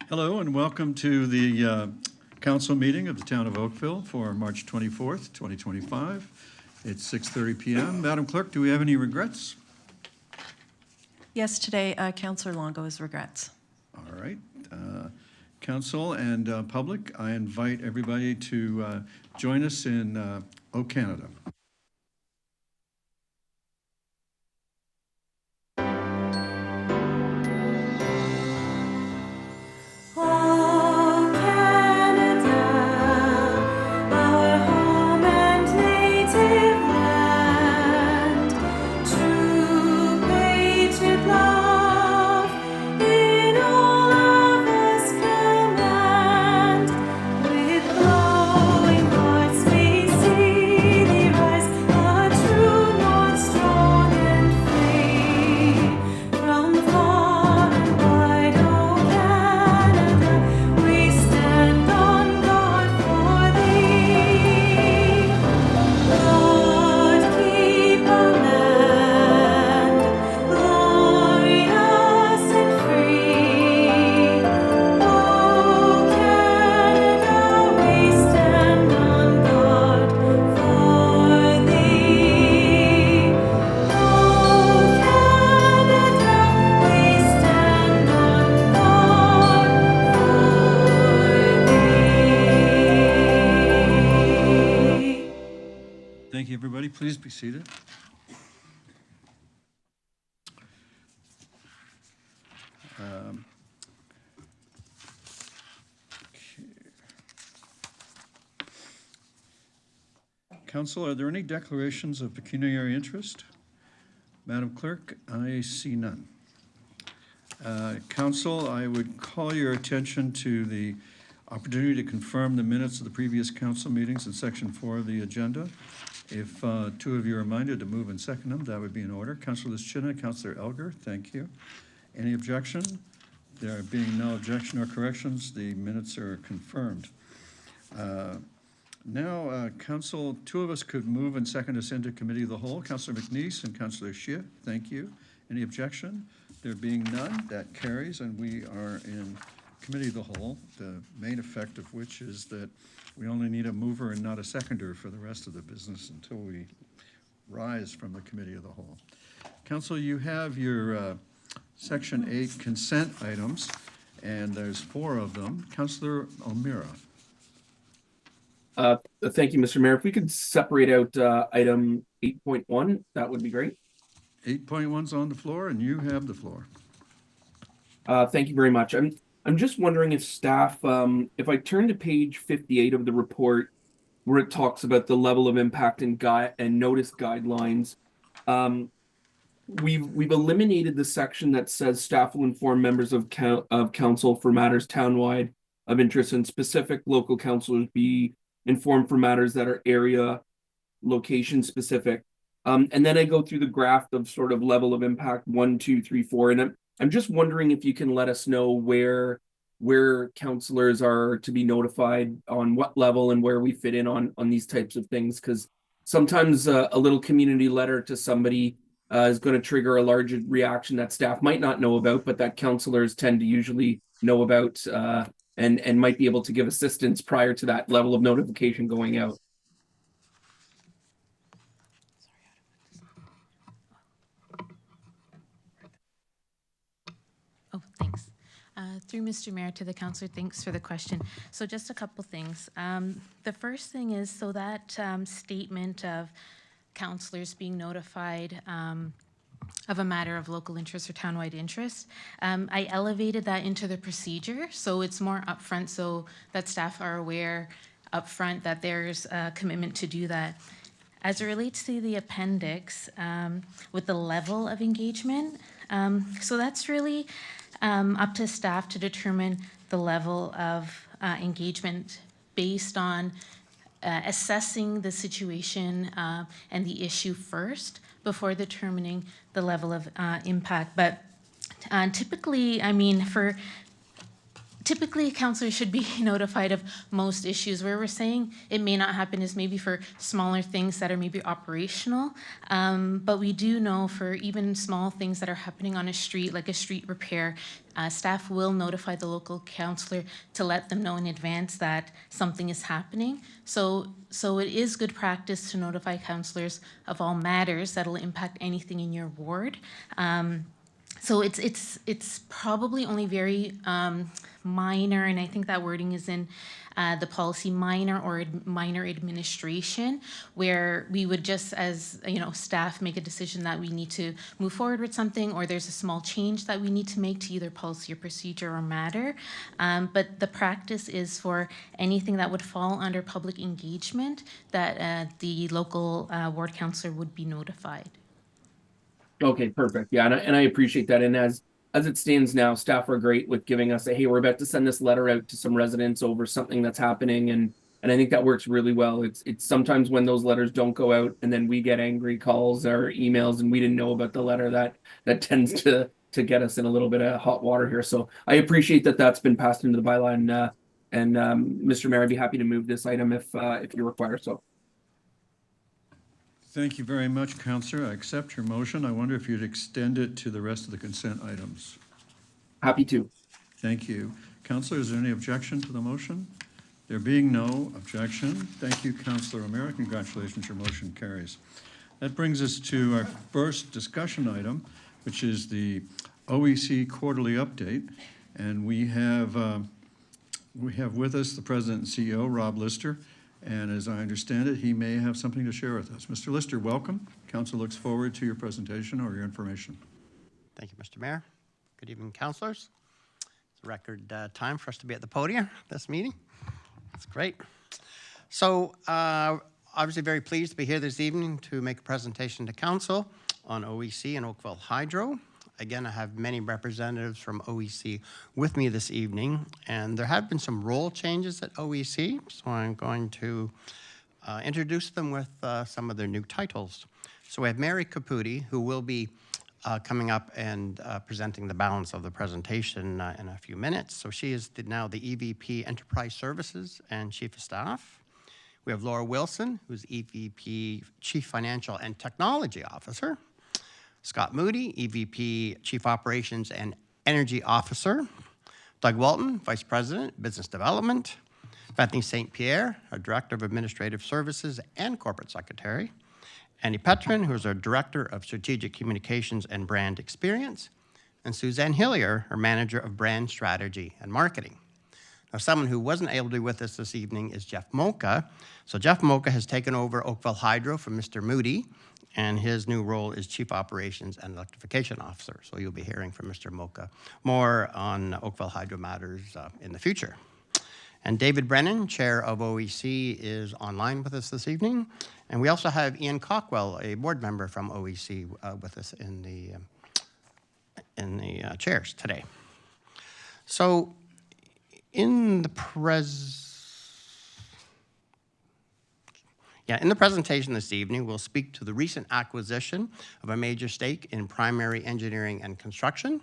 Hello and welcome to the council meeting of the town of Oakville for March 24th, 2025. It's 6:30 p.m. Madam Clerk, do we have any regrets? Yes, today, Councillor Longo's regrets. All right. Council and public, I invite everybody to join us in O Canada. Thank you, everybody. Please be seated. Council, are there any declarations of pecuniary interest? Madam Clerk, I see none. Council, I would call your attention to the opportunity to confirm the minutes of the previous council meetings in section 4 of the agenda. If two of you are minded to move and second them, that would be in order. Councillor Lischina, Councillor Elgar, thank you. Any objection? There being no objection or corrections, the minutes are confirmed. Now, Council, two of us could move and second us into committee of the whole. Councillor McNeice and Councillor Shea, thank you. Any objection? There being none, that carries, and we are in committee of the whole, the main effect of which is that we only need a mover and not a seconder for the rest of the business until we rise from the committee of the whole. Council, you have your Section 8 consent items, and there's 4 of them. Councillor O'Meara. Thank you, Mr. Mayor. If we could separate out item 8.1, that would be great. 8.1's on the floor, and you have the floor. Thank you very much. I'm just wondering if staff, if I turn to page 58 of the report, where it talks about the level of impact and notice guidelines, we've eliminated the section that says staff will inform members of council for matters townwide of interest, and specific local councilors be informed for matters that are area location specific. And then I go through the graph of sort of level of impact 1, 2, 3, 4, and I'm just wondering if you can let us know where councillors are to be notified on what level and where we fit in on these types of things, because sometimes a little community letter to somebody is going to trigger a large reaction that staff might not know about, but that councillors tend to usually know about and might be able to give assistance prior to that level of notification going out. Oh, thanks. Through Mr. Mayor to the councillor, thanks for the question. So just a couple things. The first thing is, so that statement of councillors being notified of a matter of local interest or townwide interest, I elevated that into the procedure, so it's more upfront, so that staff are aware upfront that there's a commitment to do that. As it relates to the appendix with the level of engagement, so that's really up to staff to determine the level of engagement based on assessing the situation and the issue first before determining the level of impact. But typically, I mean, typically, counselors should be notified of most issues. Where we're saying it may not happen is maybe for smaller things that are maybe operational. But we do know for even small things that are happening on a street, like a street repair, staff will notify the local counselor to let them know in advance that something is happening. So it is good practice to notify counselors of all matters that will impact anything in your ward. So it's probably only very minor, and I think that wording is in the policy, minor or minor administration, where we would just, as staff, make a decision that we need to move forward with something, or there's a small change that we need to make to either policy or procedure or matter. But the practice is for anything that would fall under public engagement that the local ward councillor would be notified. Okay, perfect. Yeah, and I appreciate that. And as it stands now, staff are great with giving us a, hey, we're about to send this letter out to some residents over something that's happening, and I think that works really well. It's sometimes when those letters don't go out and then we get angry calls or emails and we didn't know about the letter, that tends to get us in a little bit of hot water here. So I appreciate that that's been passed into the bylaw, and Mr. Mayor, I'd be happy to move this item if you require so. Thank you very much, Councillor. I accept your motion. I wonder if you'd extend it to the rest of the consent items. Happy to. Thank you. Councillor, is there any objection to the motion? There being no objection, thank you, Councillor O'Meara. Congratulations, your motion carries. That brings us to our first discussion item, which is the OEC quarterly update. And we have with us the President and CEO, Rob Lister. And as I understand it, he may have something to share with us. Mr. Lister, welcome. Council looks forward to your presentation or your information. Thank you, Mr. Mayor. Good evening, councillors. It's a record time for us to be at the podium this meeting. That's great. So obviously very pleased to be here this evening to make a presentation to council on OEC and Oakville Hydro. Again, I have many representatives from OEC with me this evening, and there have been some role changes at OEC, so I'm going to introduce them with some of their new titles. So we have Mary Caputi, who will be coming up and presenting the balance of the presentation in a few minutes. So she is now the EVP Enterprise Services and Chief of Staff. We have Laura Wilson, who's EVP Chief Financial and Technology Officer. Scott Moody, EVP Chief Operations and Energy Officer. Doug Walton, Vice President, Business Development. Bethany St. Pierre, our Director of Administrative Services and Corporate Secretary. Andy Petrin, who is our Director of Strategic Communications and Brand Experience. And Suzanne Hillier, our Manager of Brand Strategy and Marketing. Now, someone who wasn't able to be with us this evening is Jeff Mocha. So Jeff Mocha has taken over Oakville Hydro from Mr. Moody, and his new role is Chief Operations and Electrification Officer. So you'll be hearing from Mr. Mocha more on Oakville Hydro matters in the future. And David Brennan, Chair of OEC, is online with us this evening. And we also have Ian Cockwell, a board member from OEC, with us in the chairs today. So in the presentation this evening, we'll speak to the recent acquisition of a major stake in primary engineering and construction,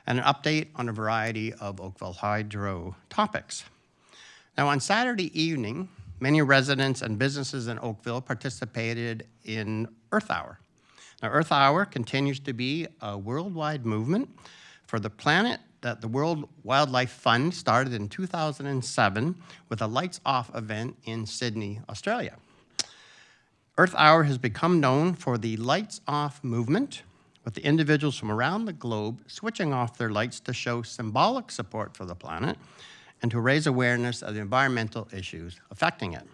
and an update on a variety of Oakville Hydro topics. Now, on Saturday evening, many residents and businesses in Oakville participated in Earth Hour. Now, Earth Hour continues to be a worldwide movement for the planet that the World Wildlife Fund started in 2007 with a Lights Off event in Sydney, Australia. Earth Hour has become known for the Lights Off movement, with the individuals from around the globe switching off their lights to show symbolic support for the planet and to raise awareness of the environmental issues affecting it.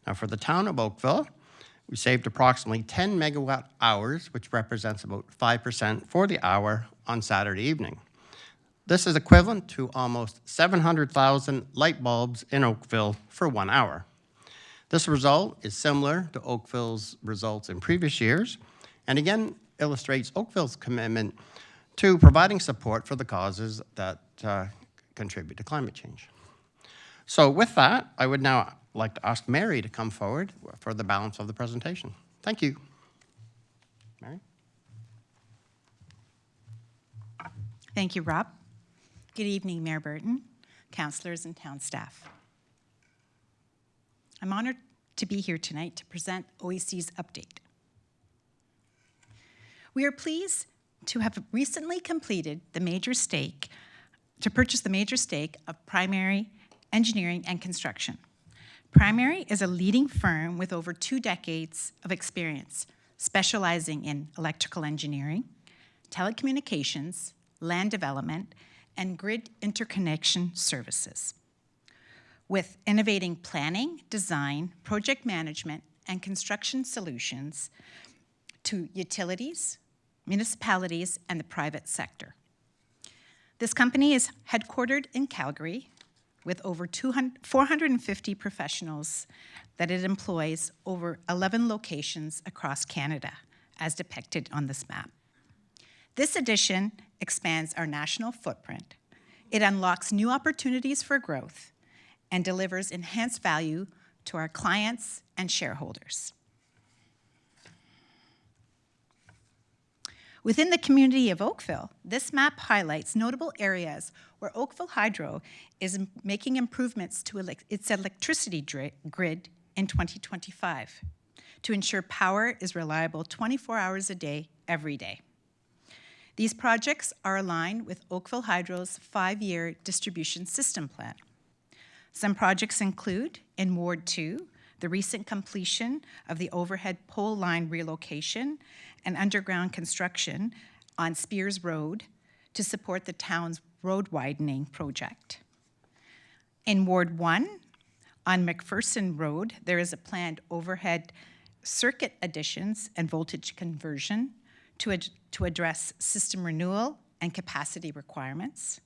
Now, for the town of Oakville, we saved approximately 10 megawatt hours, which represents about 5% for the hour on Saturday evening. This is equivalent to almost 700,000 light bulbs in Oakville for 1 hour. This result is similar to Oakville's results in previous years, and again illustrates Oakville's commitment to providing support for the causes that contribute to climate change. So with that, I would now like to ask Mary to come forward for the balance of the presentation. Thank you. Mary? Thank you, Rob. Good evening, Mayor Burton, councillors, and town staff. I'm honored to be here tonight to present OEC's update. We are pleased to have recently completed to purchase the major stake of Primary Engineering and Construction. Primary is a leading firm with over 2 decades of experience, specializing in electrical engineering, telecommunications, land development, and grid interconnection services. With innovating planning, design, project management, and construction solutions to utilities, municipalities, and the private sector. This company is headquartered in Calgary with over 450 professionals that it employs over 11 locations across Canada, as depicted on this map. This addition expands our national footprint. It unlocks new opportunities for growth and delivers enhanced value to our clients and shareholders. Within the community of Oakville, this map highlights notable areas where Oakville Hydro is making improvements to its electricity grid in 2025 to ensure power is reliable 24 hours a day, every day. These projects are aligned with Oakville Hydro's 5-year distribution system plan. Some projects include, in Ward 2, the recent completion of the overhead pole line relocation and underground construction on Spears Road to support the town's road widening project. In Ward 1, on McPherson Road, there is a planned overhead circuit additions and voltage conversion to address system renewal and capacity requirements.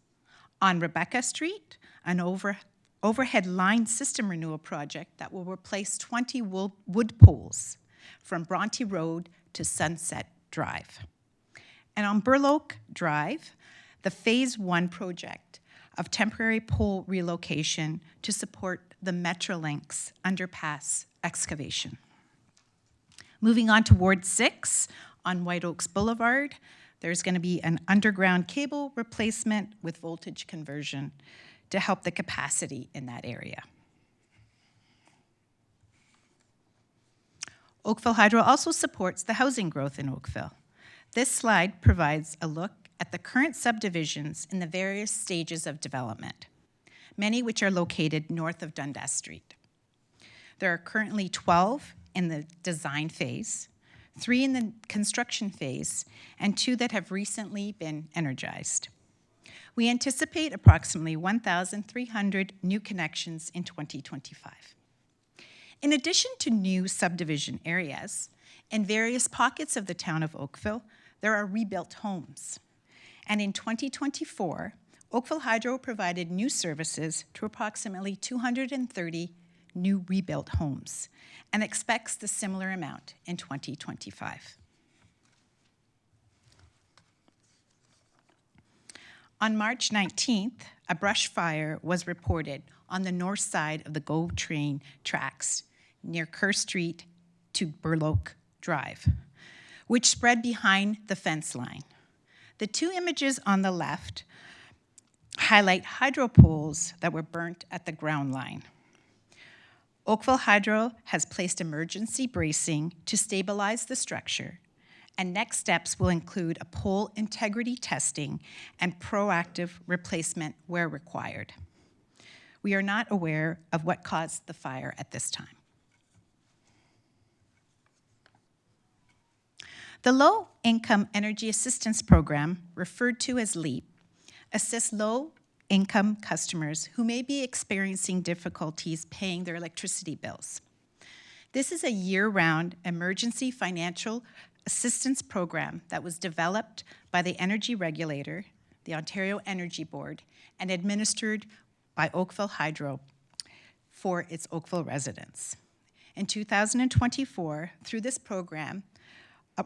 On Rebecca Street, an overhead line system renewal project that will replace 20 wood poles from Bronte Road to Sunset Drive. And on Burloak Drive, the Phase 1 project of temporary pole relocation to support the Metrolinx underpass excavation. Moving on to Ward 6, on White Oaks Boulevard, there's going to be an underground cable replacement with voltage conversion to help the capacity in that area. Oakville Hydro also supports the housing growth in Oakville. This slide provides a look at the current subdivisions in the various stages of development, many which are located north of Dundas Street. There are currently 12 in the design phase, 3 in the construction phase, and 2 that have recently been energized. We anticipate approximately 1,300 new connections in 2025. In addition to new subdivision areas, in various pockets of the town of Oakville, there are rebuilt homes. And in 2024, Oakville Hydro provided new services to approximately 230 new rebuilt homes and expects the similar amount in 2025. On March 19th, a brush fire was reported on the north side of the GO train tracks near Kerr Street to Burloak Drive, which spread behind the fence line. The 2 images on the left highlight hydro poles that were burnt at the ground line. Oakville Hydro has placed emergency bracing to stabilize the structure, and next steps will include a pole integrity testing and proactive replacement where required. We are not aware of what caused the fire at this time. The Low Income Energy Assistance Program, referred to as LEAP, assists low-income customers who may be experiencing difficulties paying their electricity bills. This is a year-round emergency financial assistance program that was developed by the energy regulator, the Ontario Energy Board, and administered by Oakville Hydro for its Oakville residents. In 2024, through this program,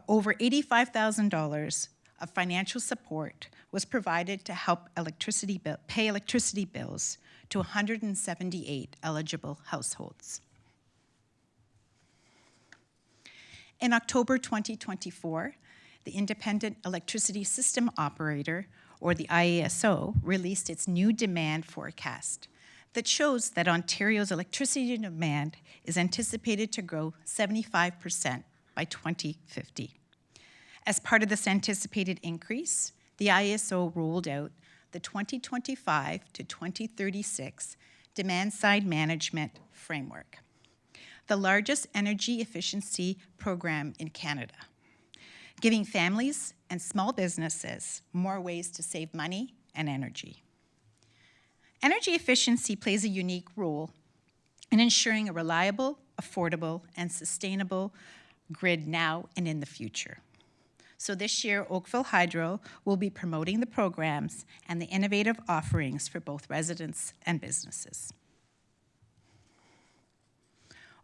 over $85,000 of financial support was provided to help pay electricity bills to 178 eligible households. In October 2024, the Independent Electricity System Operator, or the IESO, released its new demand forecast that shows that Ontario's electricity demand is anticipated to grow 75% by 2050. As part of this anticipated increase, the IESO rolled out the 2025 to 2036 Demand-Side Management Framework, the largest energy efficiency program in Canada, giving families and small businesses more ways to save money and energy. Energy efficiency plays a unique role in ensuring a reliable, affordable, and sustainable grid now and in the future. So this year, Oakville Hydro will be promoting the programs and the innovative offerings for both residents and businesses.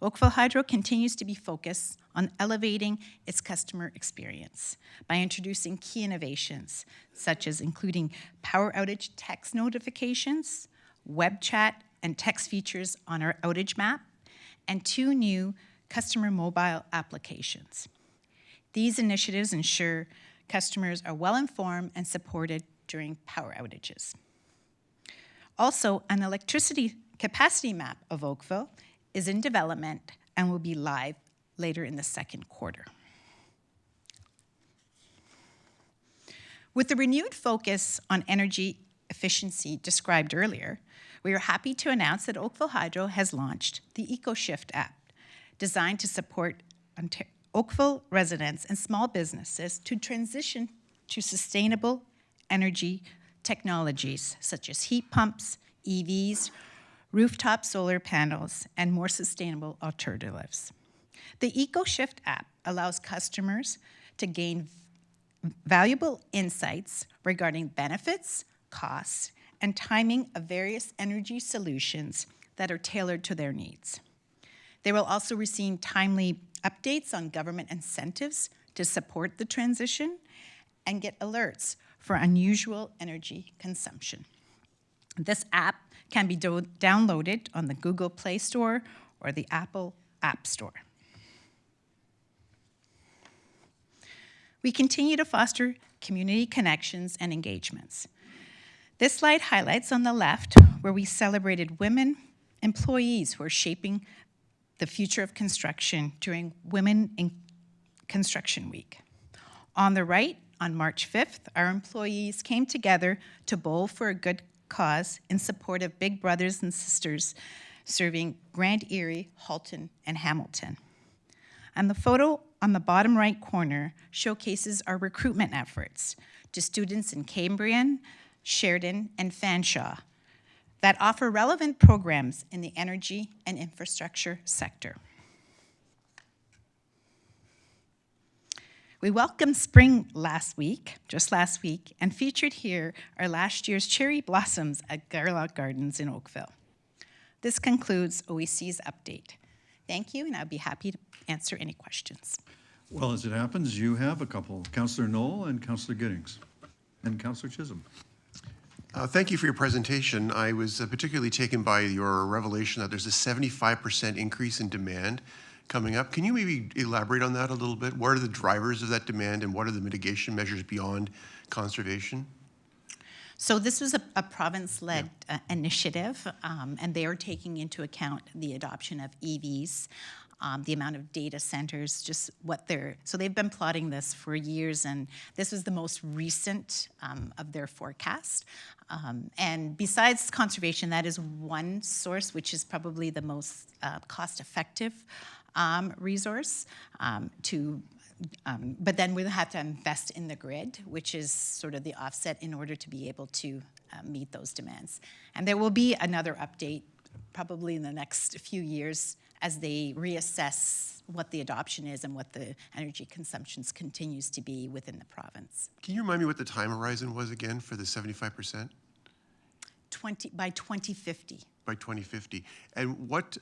Oakville Hydro continues to be focused on elevating its customer experience by introducing key innovations, such as including power outage text notifications, web chat and text features on our outage map, and 2 new customer mobile applications. These initiatives ensure customers are well informed and supported during power outages. Also, an electricity capacity map of Oakville is in development and will be live later in the second quarter. With the renewed focus on energy efficiency described earlier, we are happy to announce that Oakville Hydro has launched the EcoShift app, designed to support Oakville residents and small businesses to transition to sustainable energy technologies such as heat pumps, EVs, rooftop solar panels, and more sustainable alternatives. The EcoShift app allows customers to gain valuable insights regarding benefits, costs, and timing of various energy solutions that are tailored to their needs. They will also receive timely updates on government incentives to support the transition and get alerts for unusual energy consumption. This app can be downloaded on the Google Play Store or the Apple App Store. We continue to foster community connections and engagements. This slide highlights on the left where we celebrated women employees who are shaping the future of construction during Women in Construction Week. On the right, on March 5th, our employees came together to bowl for a good cause in support of big brothers and sisters serving Grand Erie, Halton, and Hamilton. And the photo on the bottom right corner showcases our recruitment efforts to students in Cambrian, Sheridan, and Fanshawe that offer relevant programs in the energy and infrastructure sector. We welcomed spring just last week, and featured here are last year's cherry blossoms at Garlock Gardens in Oakville. This concludes OEC's update. Thank you, and I'd be happy to answer any questions. Well, as it happens, you have a couple, Councillor Knoll and Councillor Giddings, and Councillor Chisholm. Thank you for your presentation. I was particularly taken by your revelation that there's a 75% increase in demand coming up. Can you maybe elaborate on that a little bit? What are the drivers of that demand and what are the mitigation measures beyond conservation? So this was a province-led initiative, and they are taking into account the adoption of EVs, the amount of data centers, just what they're, so they've been plotting this for years, and this was the most recent of their forecast. And besides conservation, that is one source, which is probably the most cost-effective resource but then we'll have to invest in the grid, which is sort of the offset in order to be able to meet those demands. And there will be another update probably in the next few years as they reassess what the adoption is and what the energy consumptions continues to be within the province. Can you remind me what the time horizon was again for the 75%? By 2050. By 2050. And what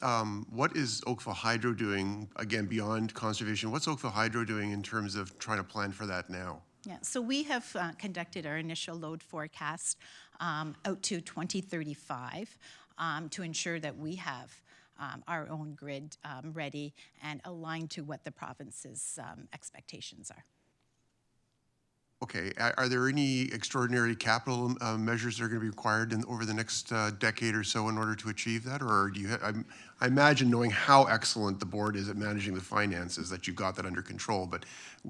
is Oakville Hydro doing, again, beyond conservation? What's Oakville Hydro doing in terms of trying to plan for that now? Yeah, so we have conducted our initial load forecast out to 2035 to ensure that we have our own grid ready and aligned to what the province's expectations are. Okay, are there any extraordinary capital measures that are going to be required over the next decade or so in order to achieve that? Or do you, I imagine knowing how excellent the board is at managing the finances, that you've got that under control, but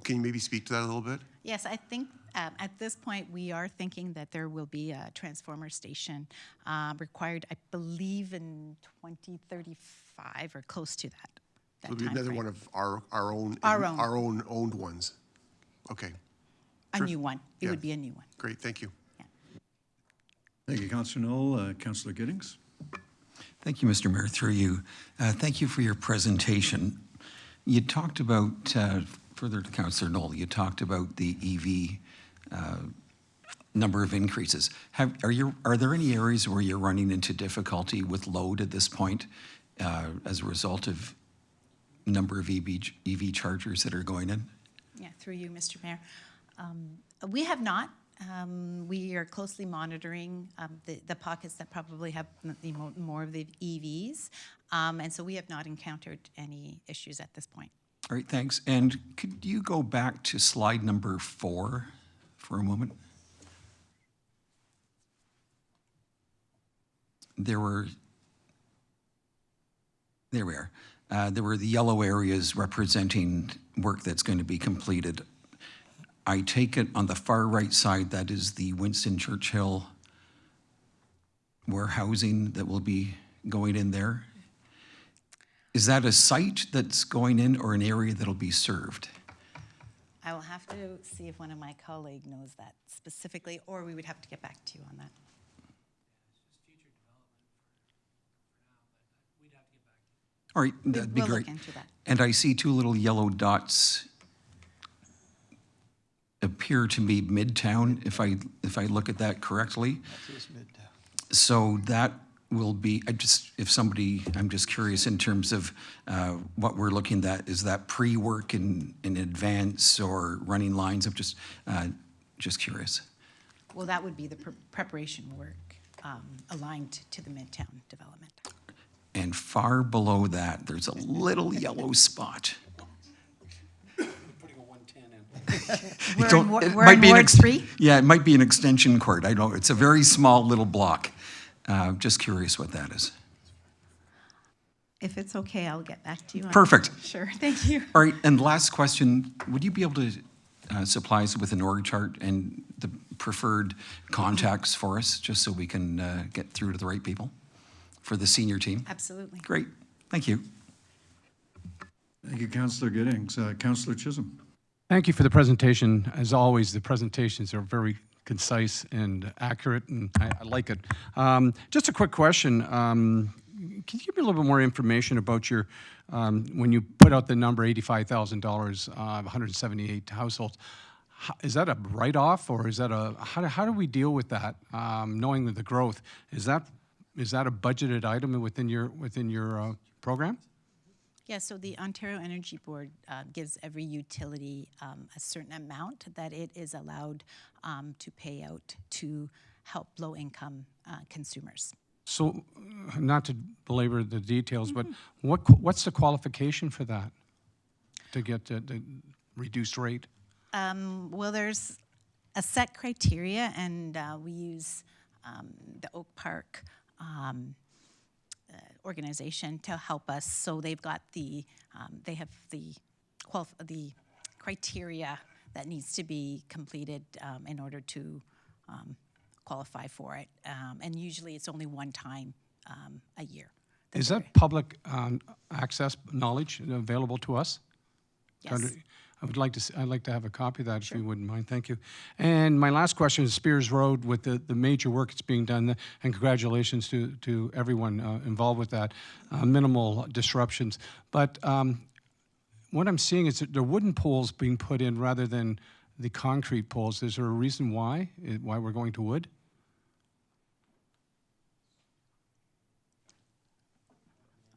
can you maybe speak to that a little bit? Yes, I think at this point we are thinking that there will be a transformer station required, I believe, in 2035 or close to that. It'll be another one of our own owned ones. Okay, A new one. It Yeah. would be a new one. great, thank you. Thank you, Councillor Knoll. Councillor Giddings? Thank you, Mr. Mayor, through you. Thank you for your presentation. You talked about, further to Councillor Knoll, you talked about the EV number of increases. Are there any areas where you're running into difficulty with load at this point as a result of number of EV chargers that are going in? Yeah, through you, Mr. Mayor. We have not. We are closely monitoring the pockets that probably have more of the EVs, and so we have not encountered any issues at this point. All right, thanks. And could you go back to slide number 4 for a moment? There we are. There were the yellow areas representing work that's going to be completed. I take it on the far right side, that is the Winston Churchill warehousing that will be going in there. Is that a site that's going in or an area that'll be served? I will have to see if one of my colleagues knows that specifically, or we would have to get back to you on that. All right, that'd be We'll great. look into that. And I see 2 little yellow dots appear to be Midtown, if I look at that correctly. So that will be, I'm just curious in terms of what we're looking at. Is that pre-work in advance or running lines? I'm just curious. Well, that would be the preparation work aligned to the Midtown development. And far below that, there's a little yellow spot. We're in Ward 3? Yeah, it might be an extension cord. I don't know. It's a very small little block. Just curious what that is. If it's okay, I'll get back to you. Perfect. Sure, thank you. All right, and last question, would you be able to supply us with an org chart and the preferred contacts for us, just so we can get through to the right people for the senior team? Absolutely. Great, thank you. Thank you, Councillor Giddings. Councillor Chisholm? Thank you for the presentation. As always, the presentations are very concise and accurate, and I like it. Just a quick question. Can you give me a little bit more information about your, when you put out the number $85,000, 178 households, is that a write-off, or is that how do we deal with that, knowing the growth? Is that a budgeted item within your program? Yeah, so the Ontario Energy Board gives every utility a certain amount that it is allowed to pay out to help low-income consumers. So, not to belabor the details, but what's the qualification for that to get the reduced rate? Well, there's a set criteria, and we use the Oak Park organization to help us. So they've got they have the criteria that needs to be completed in order to qualify for it. And usually it's only one time a year. Is that public access knowledge available to us? Yes. I'd like to have a copy of that, if you wouldn't mind. Thank you. And my last question is Spears Road, with the major work that's being done, and congratulations to everyone involved with that. Minimal disruptions. But what I'm seeing is that there are wooden poles being put in rather than the concrete poles. Is there a reason why we're going to wood?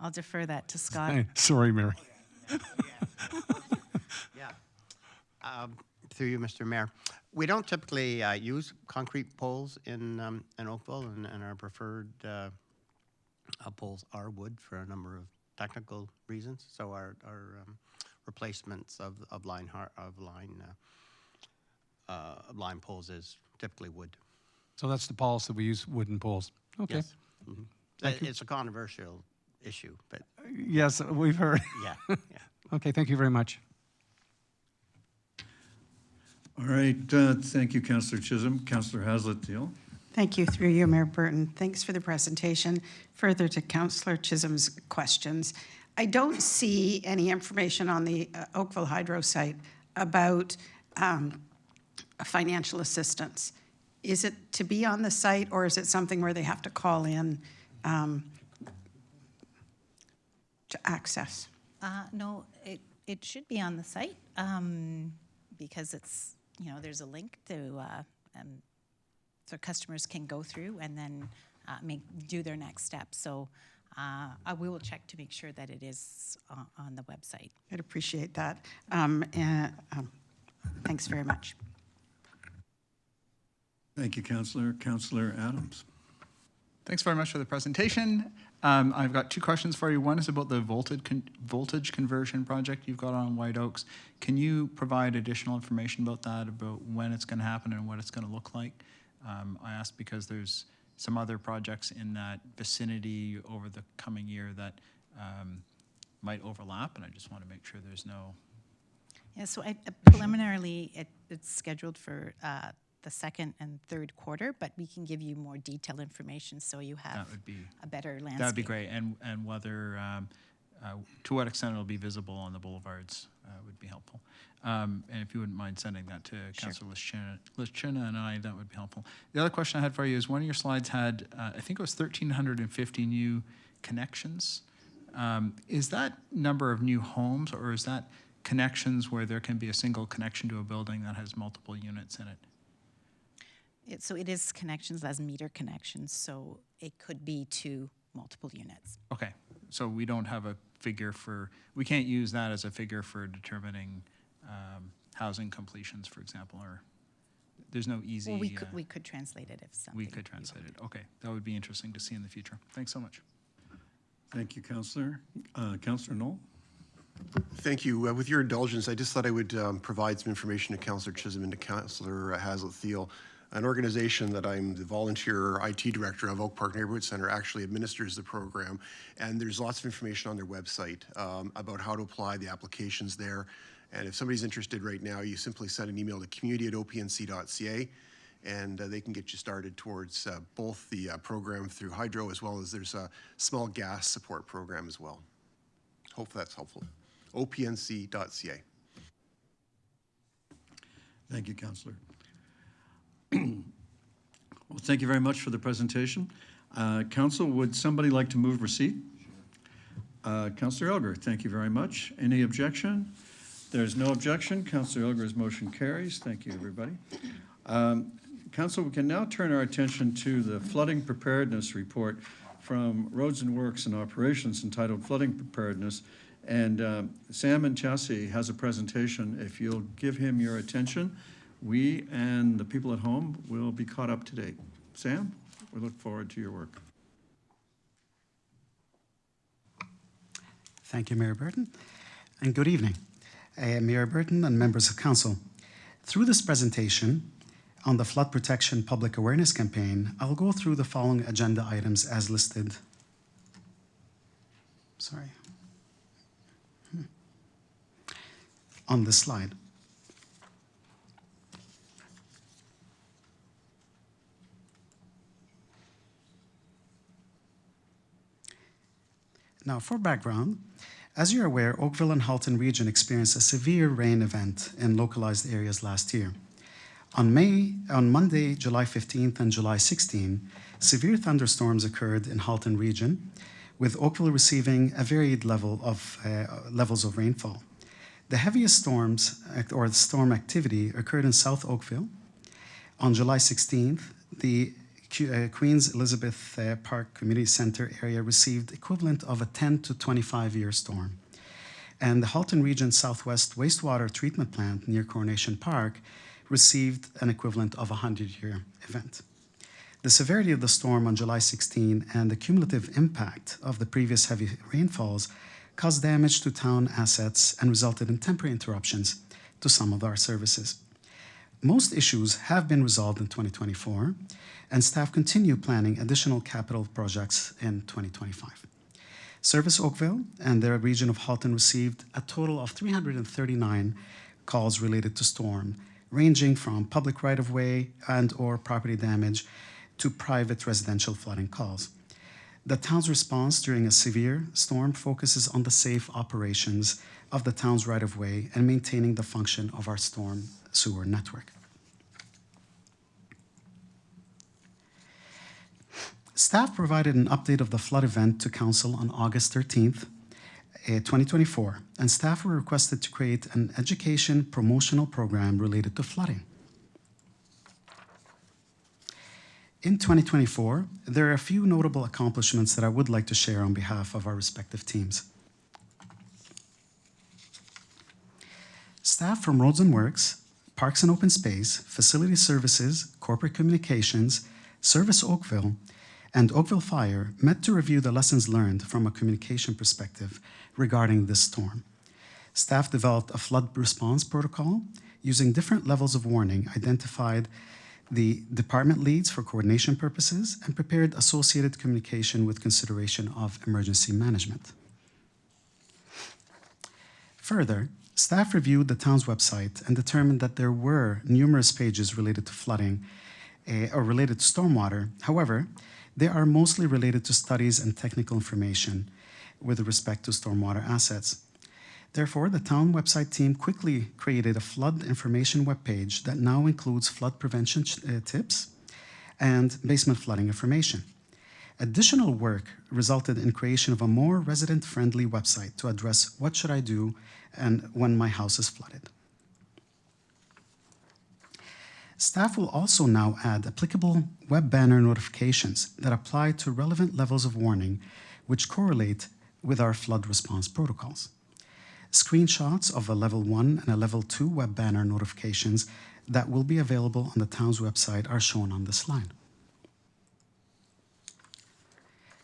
I'll defer that to Scott. Sorry, Mary. Through you, Mr. Mayor. We don't typically use concrete poles in Oakville, and our preferred poles are wood for a number of technical reasons. So our replacements of line line poles is typically wood. So that's the policy, we use wooden poles. Okay. Yes. It's a controversial issue, but Yes, we've heard. yeah. Okay, thank you very much. All right, thank you, Councillor Chisholm. Councillor Haslett-Deal. Thank you, through you, Mayor Burton. Thanks for the presentation. Further to Councillor Chisholm's questions, I don't see any information on the Oakville Hydro site about financial assistance. Is it to be on the site, or is it something where they have to call in to access? No, it should be on the site because it's, there's a link to, so customers can go through and then do their next step. So we will check to make sure that it is on the website. I'd appreciate that. Thanks very much. Thank you, Councillor. Councillor Adams. Thanks very much for the presentation. I've got two questions for you. One is about the voltage conversion project you've got on White Oaks. Can you provide additional information about that, about when it's going to happen and what it's going to look like? I ask because there's some other projects in that vicinity over the coming year that might overlap, and I just want to make sure there's no... Yeah, so preliminarily, it's scheduled for the second and third quarter, but we can give you more detailed information so you have a better landscape. That would be great, and whether, to what extent it'll be visible on the boulevards would be helpful. And if you wouldn't mind sending that to Councillor Lischina and I, that would be helpful. The other question I had for you is one of your slides had, I think it was 1,350 new connections. Is that number of new homes, or is that connections where there can be a single connection to a building that has multiple units in it? So it is connections as meter connections, so it could be to multiple units. Okay, so we don't have a figure for, we can't use that as a figure for determining housing completions, for example, or there's no easy... Well, we could translate it if something... We could translate it, okay. That would be interesting to see in the future. Thanks so much. Thank you, Councillor. Councillor Knoll. Thank you. With your indulgence, I just thought I would provide some information to Councillor Chisholm and to Councillor Haslett-Thiel. An organization that I'm the volunteer IT director of, Oak Park Neighborhood Center, actually administers the program, and there's lots of information on their website about how to apply, the applications there. And if somebody's interested right now, you simply send an email to community@opnc.ca, and they can get you started towards both the program through hydro, as well as there's a small gas support program as well. Hopefully that's helpful. opnc.ca. Thank you, Councillor. Well, thank you very much for the presentation. Council, would somebody like to move receipt? Councillor Elgar, thank you very much. Any objection? There's no objection. Councillor Elgar's motion carries. Thank you, everybody. Council, we can now turn our attention to the flooding preparedness report from Roads and Works and Operations entitled Flooding Preparedness. And Sam and Chassie has a presentation. If you'll give him your attention, we and the people at home will be caught up to date. Sam, we look forward to your work. Thank you, Mayor Burton, and good evening. Mayor Burton and members of council. Through this presentation on the Flood Protection Public Awareness Campaign, I'll go through the following agenda items as listed. On this slide. Now, for background, as you're aware, Oakville and Halton region experienced a severe rain event in localized areas last year. On Monday, July 15th and July 16th, severe thunderstorms occurred in Halton region, with Oakville receiving a varied levels of rainfall. The heaviest storms, or storm activity, occurred in South Oakville. On July 16th, the Queens Elizabeth Park Community Center area received equivalent of a 10 to 25-year storm. And the Halton Region Southwest Wastewater Treatment Plant near Coronation Park received an equivalent of a 100-year event. The severity of the storm on July 16 and the cumulative impact of the previous heavy rainfalls caused damage to town assets and resulted in temporary interruptions to some of our services. Most issues have been resolved in 2024, and staff continue planning additional capital projects in 2025. Service Oakville and their region of Halton received a total of 339 calls related to storm, ranging from public right-of-way and/or property damage to private residential flooding calls. The town's response during a severe storm focuses on the safe operations of the town's right-of-way and maintaining the function of our storm sewer network. Staff provided an update of the flood event to Council on August 13th, 2024, and staff were requested to create an education promotional program related to flooding. In 2024, there are a few notable accomplishments that I would like to share on behalf of our respective teams. Staff from Roads and Works, Parks and Open Space, Facility Services, Corporate Communications, Service Oakville, and Oakville Fire met to review the lessons learned from a communication perspective regarding this storm. Staff developed a flood response protocol using different levels of warning, identified the department leads for coordination purposes, and prepared associated communication with consideration of emergency management. Further, staff reviewed the town's website and determined that there were numerous pages related to flooding or related to stormwater. However, they are mostly related to studies and technical information with respect to stormwater assets. Therefore, the town website team quickly created a flood information webpage that now includes flood prevention tips and basement flooding information. Additional work resulted in creation of a more resident-friendly website to address what should I do and when my house is flooded. Staff will also now add applicable web banner notifications that apply to relevant levels of warning, which correlate with our flood response protocols. Screenshots of a level 1 and a level 2 web banner notifications that will be available on the town's website are shown on this slide.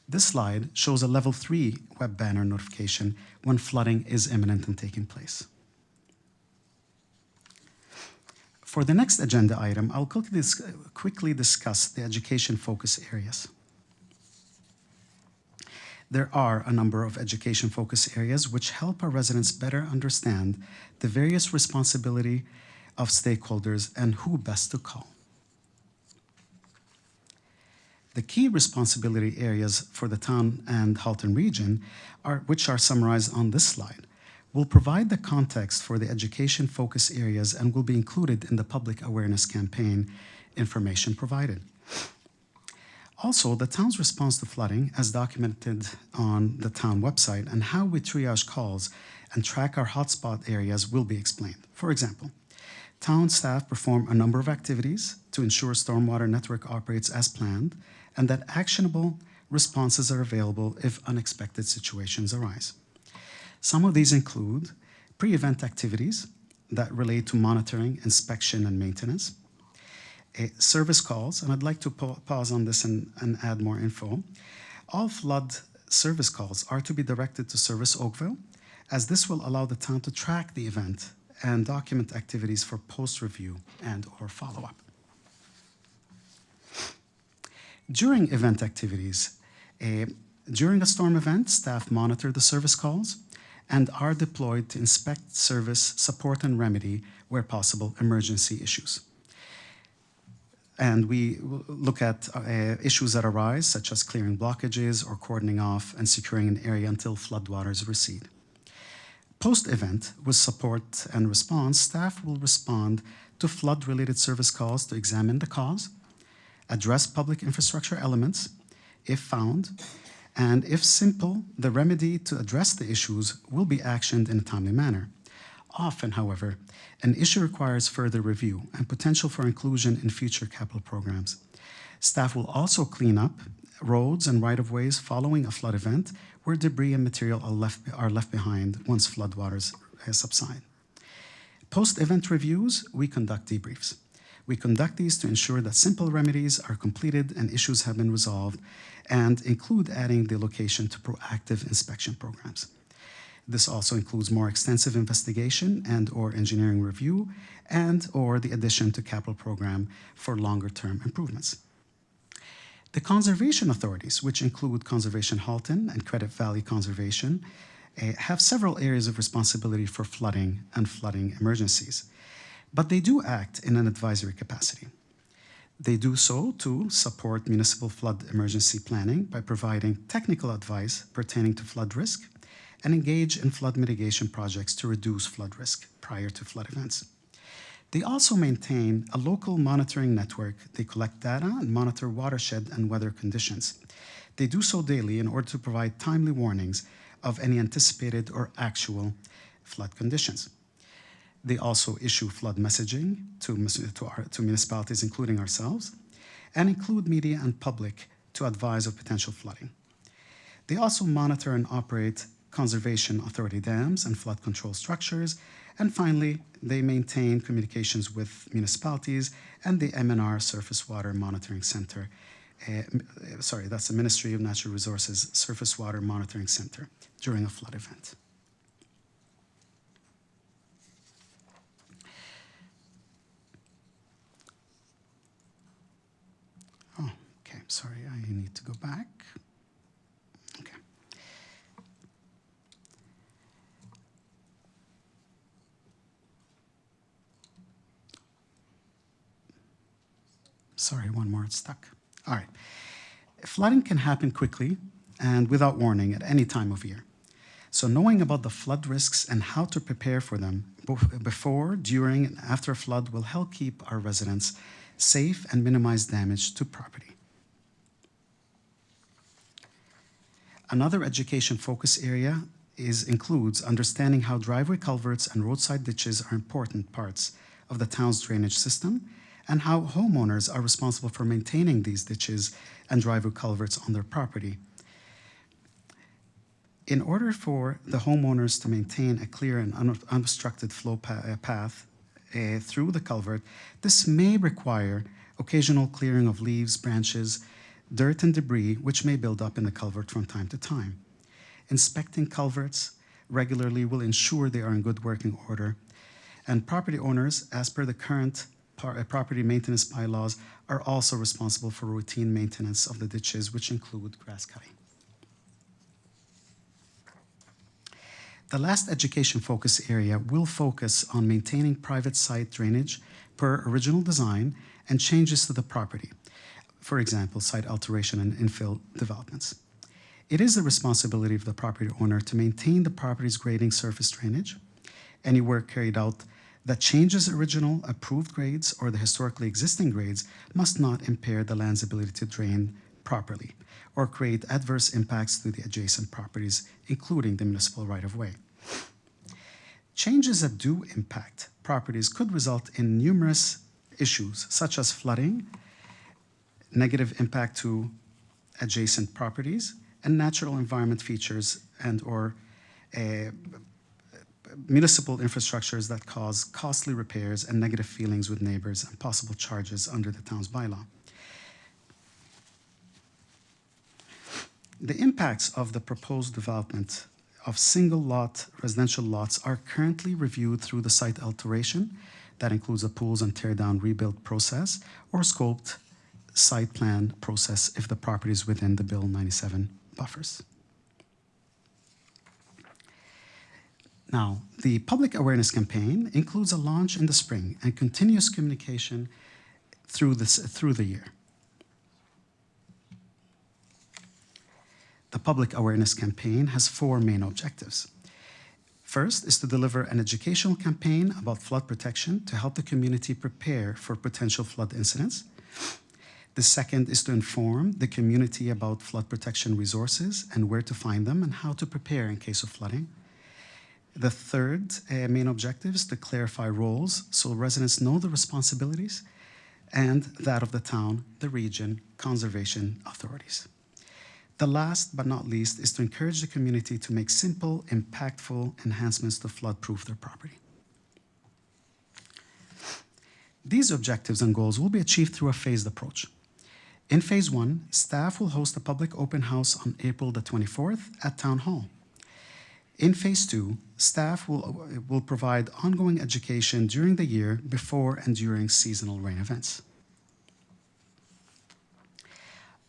This slide shows a level 3 web banner notification when flooding is imminent and taking place. For the next agenda item, I'll quickly discuss the education focus areas. There are a number of education focus areas which help our residents better understand the various responsibility of stakeholders and who best to call. The key responsibility areas for the town and Halton region, which are summarized on this slide, will provide the context for the education focus areas and will be included in the public awareness campaign information provided. Also, the town's response to flooding, as documented on the town website, and how we triage calls and track our hotspot areas will be explained. For example, town staff perform a number of activities to ensure stormwater network operates as planned and that actionable responses are available if unexpected situations arise. Some of these include pre-event activities that relate to monitoring, inspection, and maintenance, service calls, and I'd like to pause on this and add more info. All flood service calls are to be directed to Service Oakville, as this will allow the town to track the event and document activities for post-review and/or follow-up. During event activities, during a storm event, staff monitor the service calls and are deployed to inspect, service, support, and remedy, where possible, emergency issues. And we look at issues that arise, such as clearing blockages or cordoning off and securing an area until floodwaters recede. Post-event, with support and response, staff will respond to flood-related service calls to examine the cause, address public infrastructure elements, if found, and if simple, the remedy to address the issues will be actioned in a timely manner. Often, however, an issue requires further review and potential for inclusion in future capital programs. Staff will also clean up roads and right-of-ways following a flood event where debris and material are left behind once floodwaters subside. Post-event reviews, we conduct debriefs. We conduct these to ensure that simple remedies are completed and issues have been resolved, and include adding the location to proactive inspection programs. This also includes more extensive investigation and/or engineering review and/or the addition to capital program for longer-term improvements. The conservation authorities, which include Conservation Halton and Credit Valley Conservation, have several areas of responsibility for flooding and flooding emergencies, but they do act in an advisory capacity. They do so to support municipal flood emergency planning by providing technical advice pertaining to flood risk and engage in flood mitigation projects to reduce flood risk prior to flood events. They also maintain a local monitoring network. They collect data and monitor watershed and weather conditions. They do so daily in order to provide timely warnings of any anticipated or actual flood conditions. They also issue flood messaging to municipalities, including ourselves, and include media and public to advise of potential flooding. They also monitor and operate Conservation Authority dams and flood control structures. And finally, they maintain communications with municipalities and the MNR Surface Water Monitoring Center. That's the Ministry of Natural Resources Surface Water Monitoring Center during a flood event. Oh, okay, sorry, I need to go back. Okay. Sorry, one more, it's stuck. All right. Flooding can happen quickly and without warning at any time of year. So knowing about the flood risks and how to prepare for them before, during, and after a flood will help keep our residents safe and minimize damage to property. Another education focus area includes understanding how driveway culverts and roadside ditches are important parts of the town's drainage system and how homeowners are responsible for maintaining these ditches and driveway culverts on their property. In order for the homeowners to maintain a clear and unobstructed flow path through the culvert, this may require occasional clearing of leaves, branches, dirt, and debris, which may build up in the culvert from time to time. Inspecting culverts regularly will ensure they are in good working order, and property owners, as per the current property maintenance bylaws, are also responsible for routine maintenance of the ditches, which include grass cutting. The last education focus area will focus on maintaining private site drainage per original design and changes to the property, for example, site alteration and infill developments. It is the responsibility of the property owner to maintain the property's grading surface drainage. Any work carried out that changes original approved grades or the historically existing grades must not impair the land's ability to drain properly or create adverse impacts to the adjacent properties, including the municipal right-of-way. Changes that do impact properties could result in numerous issues, such as flooding, negative impact to adjacent properties, and natural environment features and/or municipal infrastructures that cause costly repairs and negative feelings with neighbors and possible charges under the town's bylaw. The impacts of the proposed development of single-lot residential lots are currently reviewed through the site alteration. That includes a pools and tear-down rebuild process or scoped site plan process if the property is within the Bill 97 buffers. Now, the public awareness campaign includes a launch in the spring and continuous communication through the year. The public awareness campaign has 4 main objectives. First is to deliver an educational campaign about flood protection to help the community prepare for potential flood incidents. The second is to inform the community about flood protection resources and where to find them and how to prepare in case of flooding. The third main objective is to clarify roles so residents know the responsibilities and that of the town, the region, conservation authorities. The last but not least is to encourage the community to make simple, impactful enhancements to flood-proof their property. These objectives and goals will be achieved through a phased approach. In phase 1, staff will host a public open house on April the 24th at Town Hall. In Phase 2, staff will provide ongoing education during the year before and during seasonal rain events.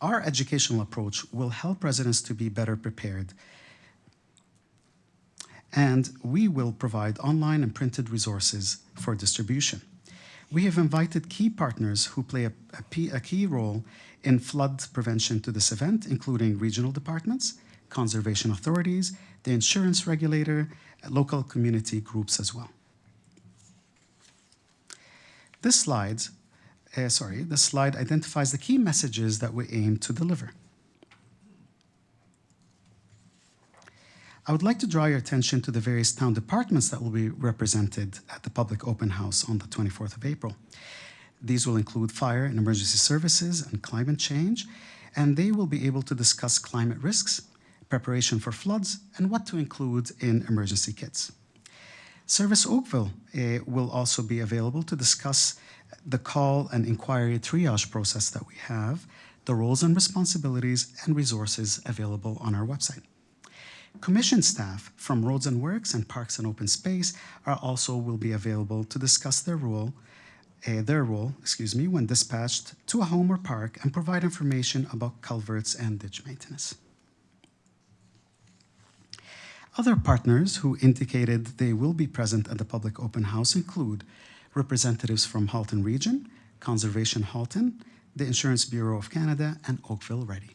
Our educational approach will help residents to be better prepared, and we will provide online and printed resources for distribution. We have invited key partners who play a key role in flood prevention to this event, including regional departments, conservation authorities, the insurance regulator, local community groups as well. This slide identifies the key messages that we aim to deliver. I would like to draw your attention to the various town departments that will be represented at the public open house on the 24th of April. These will include fire and emergency services and climate change, and they will be able to discuss climate risks, preparation for floods, and what to include in emergency kits. Service Oakville will also be available to discuss the call and inquiry triage process that we have, the roles and responsibilities and resources available on our website. Commission staff from Roads and Works and Parks and Open Space will be available to discuss their role when dispatched to a home or park and provide information about culverts and ditch maintenance. Other partners who indicated they will be present at the public open house include representatives from Halton Region, Conservation Halton, the Insurance Bureau of Canada, and Oakville Ready.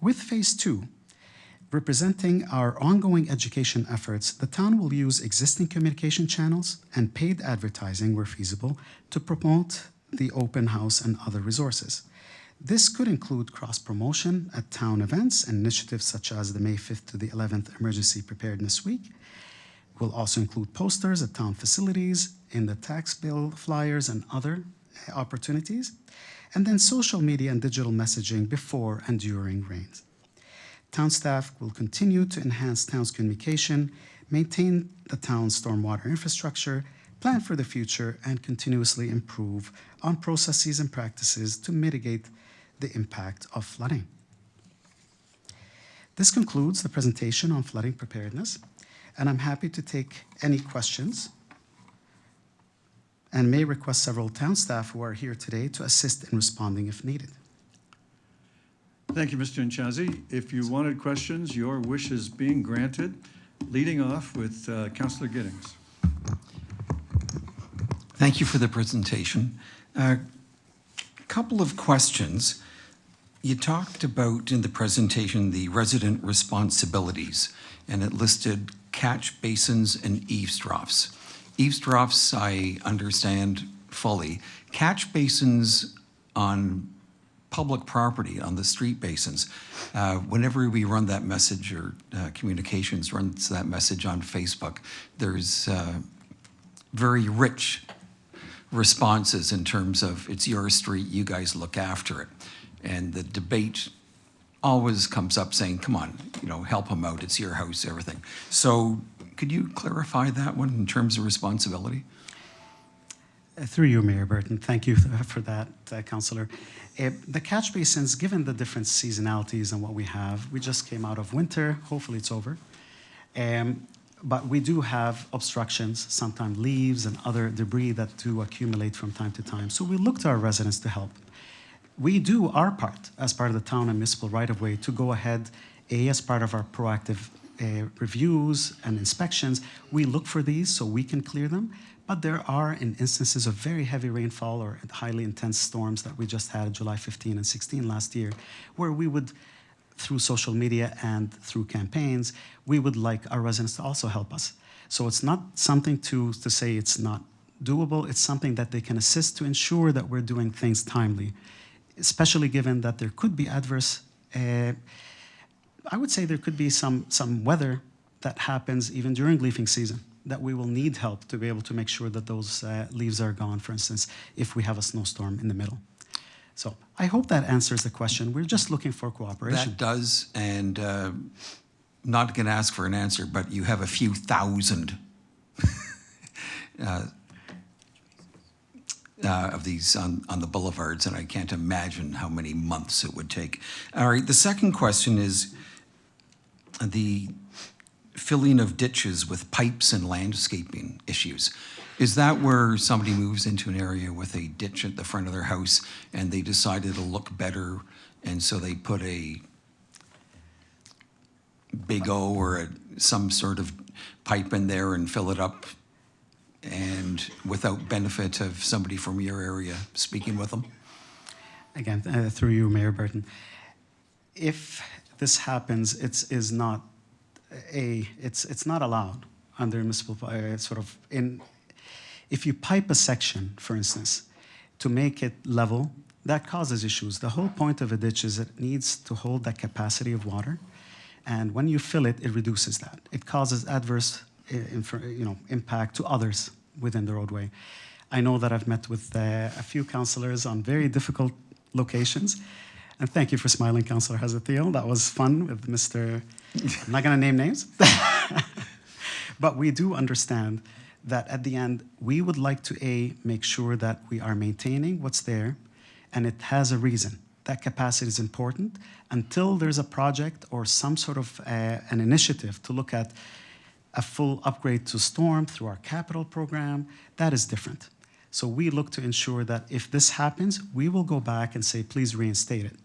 With Phase 2, representing our ongoing education efforts, the town will use existing communication channels and paid advertising where feasible to promote the open house and other resources. This could include cross-promotion at town events and initiatives such as the May 5th to the 11th Emergency Preparedness Week. It will also include posters at town facilities, in the tax bill flyers and other opportunities, and then social media and digital messaging before and during rains. Town staff will continue to enhance town's communication, maintain the town's stormwater infrastructure, plan for the future, and continuously improve on processes and practices to mitigate the impact of flooding. This concludes the presentation on flooding preparedness, and I'm happy to take any questions and may request several town staff who are here today to assist in responding if needed. Thank you, Mr. Nchazi. If you wanted questions, your wish is being granted. Leading off with Councillor Giddings. Thank you for the presentation. Couple of questions. You talked about in the presentation the resident responsibilities, and it listed catch basins and eavesdrops. Eavesdrops, I understand fully. Catch basins on public property, on the street basins, whenever we run that message or communications runs that message on Facebook, there's very rich responses in terms of it's your street, you guys look after it. And the debate always comes up saying, come on, help them out, it's your house, everything. So could you clarify that one in terms of responsibility? Through you, Mayor Burton, thank you for that, Councillor. The catch basins, given the different seasonalities and what we have, we just came out of winter, hopefully it's over. But we do have obstructions, sometimes leaves and other debris that do accumulate from time to time. So we look to our residents to help. We do our part as part of the town and municipal right-of-way to go ahead, as part of our proactive reviews and inspections. We look for these so we can clear them. But there are in instances of very heavy rainfall or highly intense storms that we just had July 15 and 16 last year, where we would, through social media and through campaigns, we would like our residents to also help us. So it's not something to say it's not doable, it's something that they can assist to ensure that we're doing things timely, especially given that there could be adverse, I would say there could be some weather that happens even during leafing season, that we will need help to be able to make sure that those leaves are gone, for instance, if we have a snowstorm in the middle. So I hope that answers the question. We're just looking for cooperation. That does, and not going to ask for an answer, but you have a few thousand of these on the boulevards, and I can't imagine how many months it would take. All right, the second question is the filling of ditches with pipes and landscaping issues. Is that where somebody moves into an area with a ditch at the front of their house and they decide it'll look better, and so they put a big O or some sort of pipe in there and fill it up, and without benefit of somebody from your area speaking with them? Again, through you, Mayor Burton, if this happens, it's not allowed under municipal if you pipe a section, for instance, to make it level, that causes issues. The whole point of a ditch is it needs to hold that capacity of water, and when you fill it, it reduces that. It causes adverse impact to others within the roadway. I know that I've met with a few councillors on very difficult locations, and thank you for smiling, Councillor Hazatiel. That was fun with Mr. I'm not going to name names, but we do understand that at the end, we would like to make sure that we are maintaining what's there, and it has a reason. That capacity is important. Until there's a project or some sort of an initiative to look at a full upgrade to storm through our capital program, that is different. So we look to ensure that if this happens, we will go back and say, please reinstate it.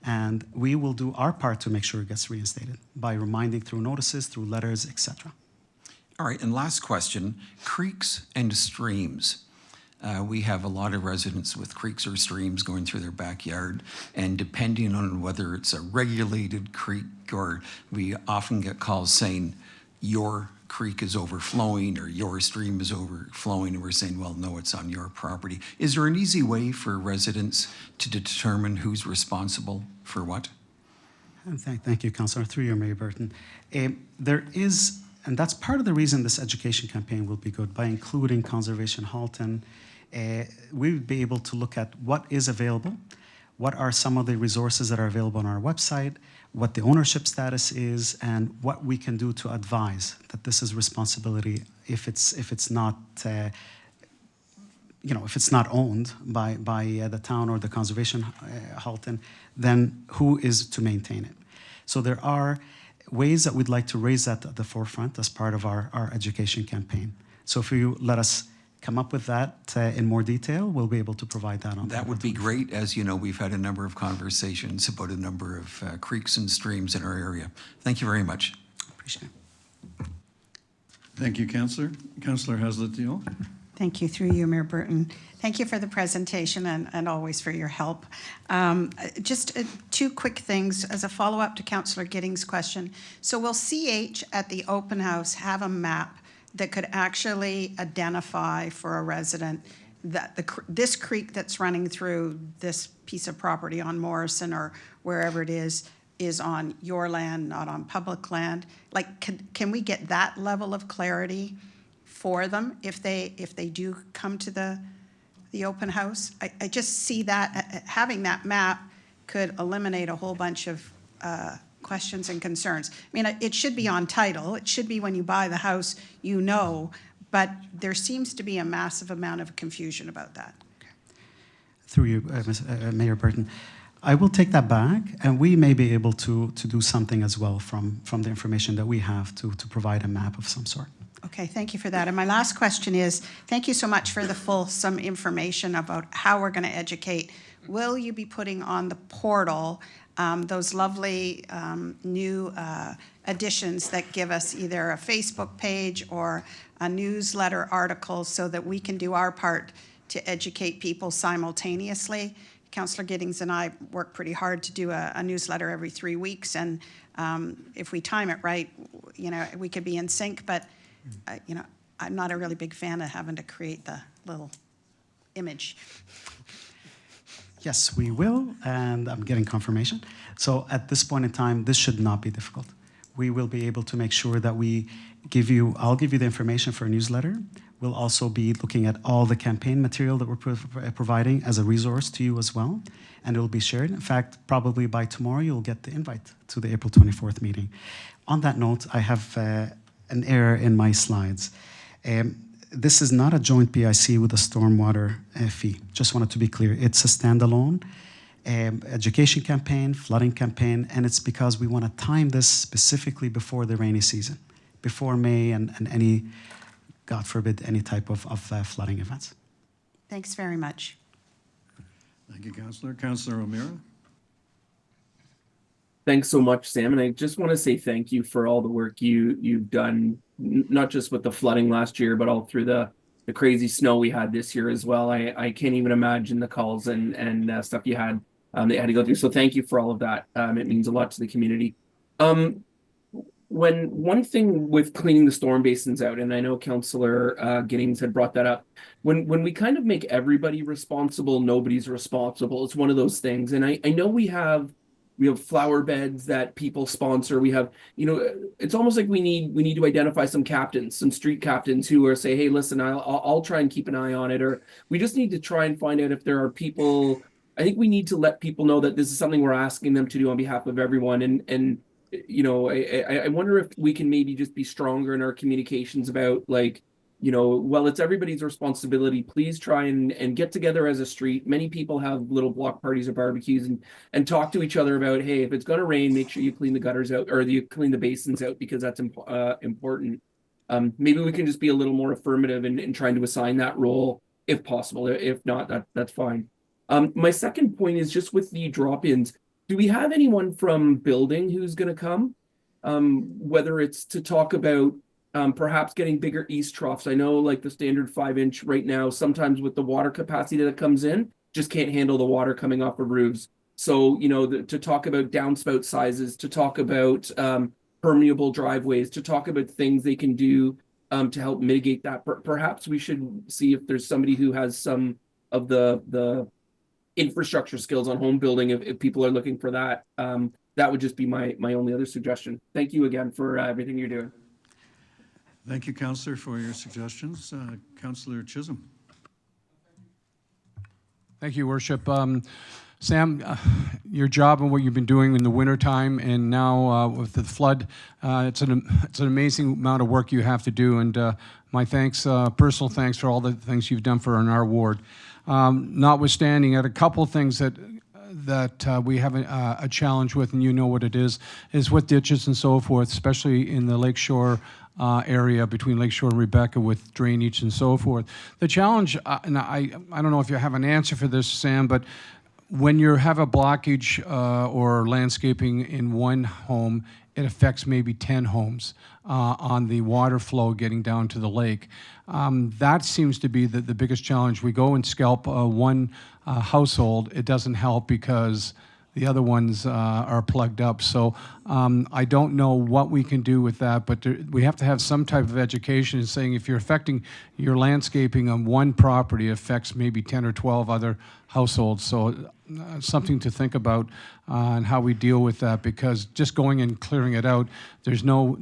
And we will do our part to make sure it gets reinstated by reminding through notices, through letters, etc. All right, and last question, creeks and streams. We have a lot of residents with creeks or streams going through their backyard, and depending on whether it's a regulated creek, or we often get calls saying your creek is overflowing or your stream is overflowing, and we're saying, well, no, it's on your property. Is there an easy way for residents to determine who's responsible for what? And thank you, Councillor, through you, Mayor Burton. There is, and that's part of the reason this education campaign will be good, by including Conservation Halton. We would be able to look at what is available, what are some of the resources that are available on our website, what the ownership status is, and what we can do to advise that this is responsibility if it's not if it's not owned by the town or the Conservation Halton, then who is to maintain it? So there are ways that we'd like to raise that at the forefront as part of our education campaign. So if you let us come up with that in more detail, we'll be able to provide that on. That would be great. As you know, we've had a number of conversations about a number of creeks and streams in our area. Thank you very much. Appreciate it. Thank you, Councillor. Councillor Hazlet-Deal. Thank you, through you, Mayor Burton. Thank you for the presentation and always for your help. Just two quick things as a follow-up to Councillor Giddings' question. So will CH at the open house have a map that could actually identify for a resident that this creek that's running through this piece of property on Morrison or wherever it is on your land, not on public land? Like, can we get that level of clarity for them if they do come to the open house? I just see that having that map could eliminate a whole bunch of questions and concerns. I mean, it should be on title. It should be when you buy the house, you know, but there seems to be a massive amount of confusion about that. Through you, Mayor Burton, I will take that back, and we may be able to do something as well from the information that we have to provide a map of some sort. Okay, thank you for that. And my last question is, thank you so much for the fulsome information about how we're going to educate. Will you be putting on the portal those lovely new additions that give us either a Facebook page or a newsletter article so that we can do our part to educate people simultaneously? Councillor Giddings and I work pretty hard to do a newsletter every 3 weeks, and if we time it right, we could be in sync, but I'm not a really big fan of having to create the little image. Yes, we will, and I'm getting confirmation. So at this point in time, this should not be difficult. We will be able to make sure that I'll give you the information for a newsletter. We'll also be looking at all the campaign material that we're providing as a resource to you as well, and it will be shared. In fact, probably by tomorrow, you'll get the invite to the April 24th meeting. On that note, I have an error in my slides. this is not a joint BIC with a stormwater fee. Just wanted to be clear. It's a standalone education campaign, flooding campaign, and it's because we want to time this specifically before the rainy season, before May and any, God forbid, any type of flooding events. Thanks very much. Thank you, Councillor. Councillor O'Meara? Thanks so much, Sam. And I just want to say thank you for all the work you've done, not just with the flooding last year, but all through the crazy snow we had this year as well. I can't even imagine the calls and stuff you had that you had to go through. So thank you for all of that. It means a lot to the community. When one thing with cleaning the storm basins out, and I know Councillor Giddings had brought that up, when we kind of make everybody responsible, nobody's responsible. It's one of those things. And I know we have flower beds that people sponsor. We have, it's almost like we need to identify some captains, some street captains who are say, hey, listen, I'll try and keep an eye on it. Or we just need to try and find out if there are people. I think we need to let people know that this is something we're asking them to do on behalf of everyone. And I wonder if we can maybe just be stronger in our communications about well, it's everybody's responsibility. Please try and get together as a street. Many people have little block parties or barbecues and talk to each other about, hey, if it's going to rain, make sure you clean the gutters out or you clean the basins out because that's important. Maybe we can just be a little more affirmative in trying to assign that role if possible. If not, that's fine. My second point is just with the drop-ins. Do we have anyone from building who's going to come? Whether it's to talk about perhaps getting bigger east troughs. I know like the standard 5-inch right now, sometimes with the water capacity that comes in, just can't handle the water coming off of roofs. So, to talk about downspout sizes, to talk about permeable driveways, to talk about things they can do to help mitigate that. Perhaps we should see if there's somebody who has some of the infrastructure skills on home building if people are looking for that. That would just be my only other suggestion. Thank you again for everything you're doing. Thank you, Councillor, for your suggestions. Councillor Chisholm. Thank you, Worship. Sam, your job and what you've been doing in the wintertime and now with the flood, it's an amazing amount of work you have to do. And my thanks, personal thanks for all the things you've done for in our ward. Notwithstanding, a couple of things that we have a challenge with, and you know what it is with ditches and so forth, especially in the Lakeshore area between Lakeshore and Rebecca with drainage and so forth. The challenge, and I don't know if you have an answer for this, Sam, but when you have a blockage or landscaping in one home, it affects maybe 10 homes on the water flow getting down to the lake. That seems to be the biggest challenge. We go and scalp one household, it doesn't help because the other ones are plugged up. So I don't know what we can do with that, but we have to have some type of education in saying if you're affecting your landscaping on one property, it affects maybe 10 or 12 other households. So something to think about on how we deal with that, because just going and clearing it out, there's no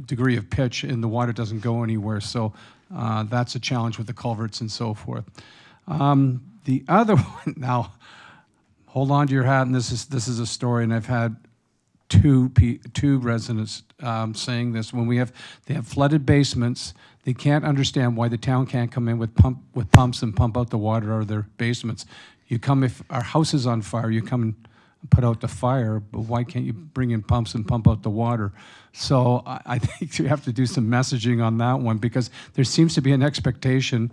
degree of pitch and the water doesn't go anywhere. So that's a challenge with the culverts and so forth. The other one now, hold on to your hat, and this is a story, and I've had two residents saying this. When they have flooded basements, they can't understand why the town can't come in with pumps and pump out the water out of their basements. You come, if our house is on fire, you come and put out the fire, but why can't you bring in pumps and pump out the water? So I think you have to do some messaging on that one, because there seems to be an expectation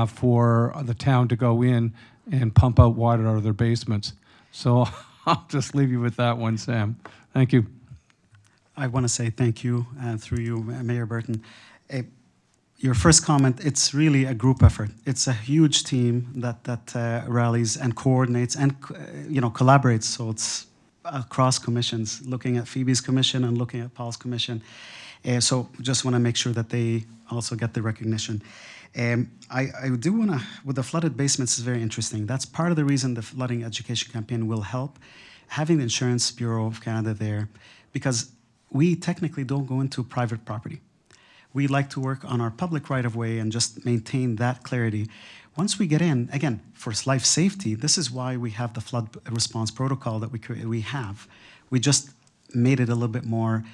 for the town to go in and pump out water out of their basements. So I'll just leave you with that one, Sam. Thank you. I want to say thank you, through you, Mayor Burton. Your first comment, it's really a group effort. It's a huge team that rallies and coordinates and collaborates. So it's across commissions, looking at Phoebe's commission and looking at Paul's commission. So just want to make sure that they also get the recognition. I do want to, with the flooded basements, is very interesting. That's part of the reason the flooding education campaign will help. Having the Insurance Bureau of Canada there, because we technically don't go into private property. We like to work on our public right-of-way and just maintain that clarity. Once we get in, again, for life safety, this is why we have the flood response protocol that we have. We just made it a little bit more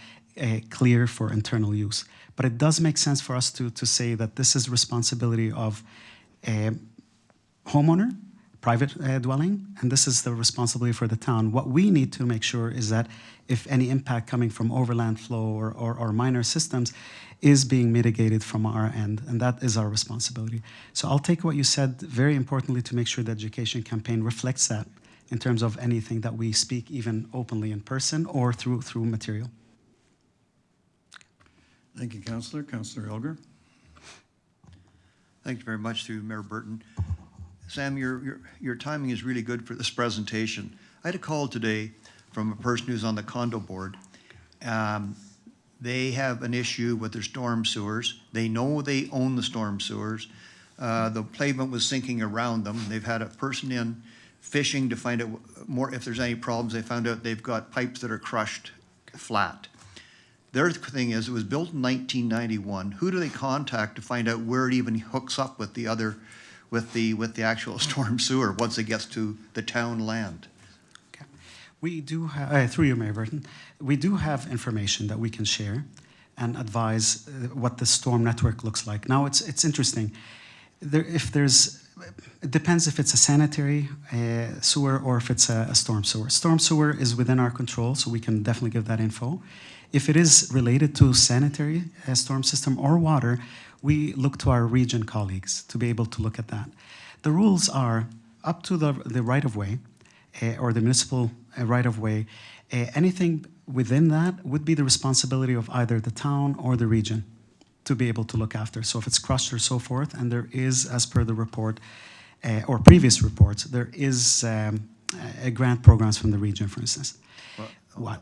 clear for internal use. But it does make sense for us to say that this is responsibility of a homeowner, private dwelling, and this is the responsibility for the town. What we need to make sure is that if any impact coming from overland flow or minor systems is being mitigated from our end, and that is our responsibility. So I'll take what you said very importantly to make sure the education campaign reflects that in terms of anything that we speak, even openly in person or through material. Thank you, Councillor. Councillor Elgar. Thank you very much, through Mayor Burton. Sam, your timing is really good for this presentation. I had a call today from a person who's on the condo board. They have an issue with their storm sewers. They know they own the storm sewers. The pavement was sinking around them. They've had a person in fishing to find out more if there's any problems. They found out they've got pipes that are crushed flat. Their thing is, it was built in 1991. Who do they contact to find out where it even hooks up with the other, with the actual storm sewer once it gets to the town land? Okay. We do have, through you, Mayor Burton, we do have information that we can share and advise what the storm network looks like. Now, it's interesting. It depends if it's a sanitary sewer or if it's a storm sewer. Storm sewer is within our control, so we can definitely give that info. If it is related to sanitary storm system or water, we look to our region colleagues to be able to look at that. The rules are up to the right-of-way or the municipal right-of-way. Anything within that would be the responsibility of either the town or the region to be able to look after. So if it's crushed or so forth, and there is, as per the report or previous reports, there is a grant programs from the region, for instance. What?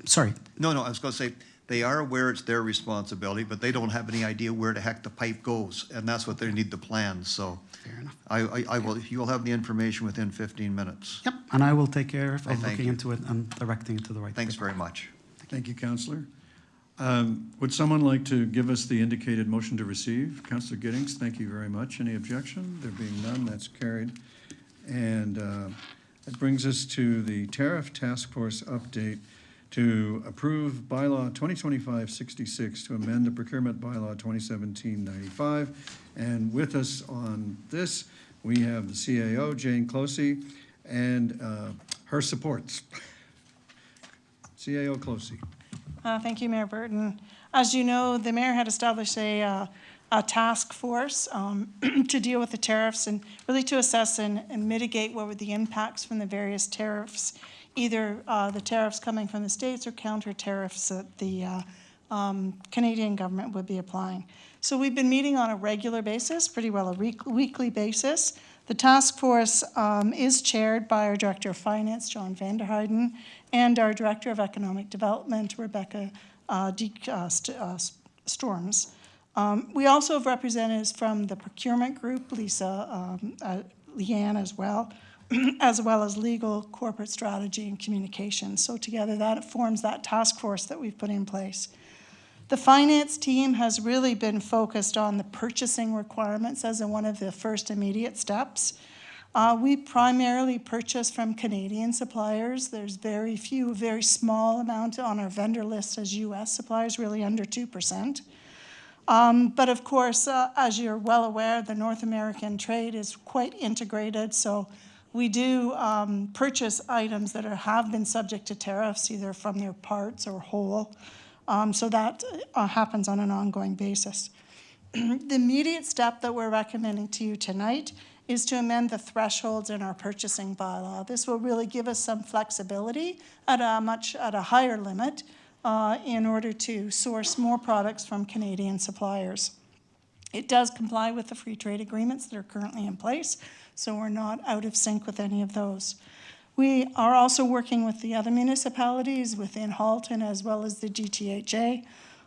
Sorry. No, I was going to say, they are aware it's their responsibility, but they don't have any idea where the heck the pipe goes, and that's what they need the plans. So fair enough. I will. You will have the information within 15 minutes. Yep, and I will take care of Thank looking you. into it and directing it to the right. Thanks people. very much. Thank you, Councillor. Would someone like to give us the indicated motion to receive? Councillor Giddings, thank you very much. Any objection? There being none, that's carried. And that brings us to the Tariff Task Force update to approve bylaw 2025-66 to amend the procurement bylaw 2017-95. And with us on this, we have the CAO, Jane Closey, and her supports. CAO Closey. Thank you, Mayor Burton. As you know, the mayor had established a task force to deal with the tariffs and really to assess and mitigate what were the impacts from the various tariffs, either the tariffs coming from the states or counter tariffs that the Canadian government would be applying. So we've been meeting on a regular basis, pretty well a weekly basis. The task force is chaired by our Director of Finance, John Vanderheiden, and our Director of Economic Development, Rebecca Storms. We also have representatives from the procurement group, Leanne as well as legal, corporate strategy, and communications. So together that forms that task force that we've put in place. The finance team has really been focused on the purchasing requirements as one of the first immediate steps. We primarily purchase from Canadian suppliers. There's very few, very small amount on our vendor list as US suppliers, really under 2%. But of course, as you're well aware, the North American trade is quite integrated, so we do purchase items that have been subject to tariffs, either from their parts or whole. So that happens on an ongoing basis. The immediate step that we're recommending to you tonight is to amend the thresholds in our purchasing bylaw. This will really give us some flexibility at a higher limit in order to source more products from Canadian suppliers. It does comply with the free trade agreements that are currently in place, so we're not out of sync with any of those. We are also working with the other municipalities within Halton as well as the GTHA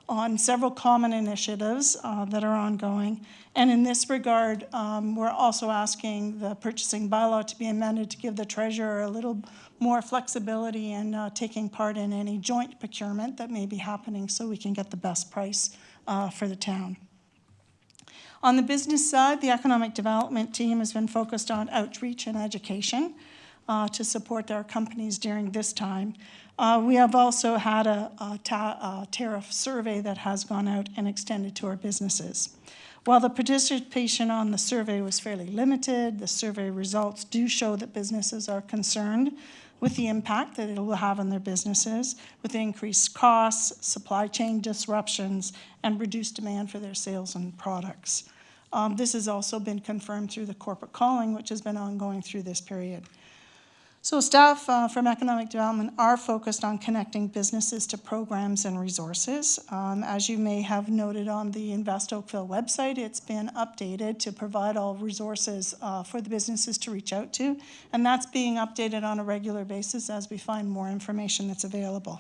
on several common initiatives that are ongoing. And in this regard, we're also asking the purchasing bylaw to be amended to give the treasurer a little more flexibility in taking part in any joint procurement that may be happening so we can get the best price for the town. On the business side, the economic development team has been focused on outreach and education. to support our companies during this time. We have also had a tariff survey that has gone out and extended to our businesses. While the participation on the survey was fairly limited, the survey results do show that businesses are concerned with the impact that it will have on their businesses, with increased costs, supply chain disruptions, and reduced demand for their sales and products. This has also been confirmed through the corporate calling, which has been ongoing through this period. So staff from Economic Development are focused on connecting businesses to programs and resources. As you may have noted on the Invest Oakville website, it's been updated to provide all resources for the businesses to reach out to, and that's being updated on a regular basis as we find more information that's available.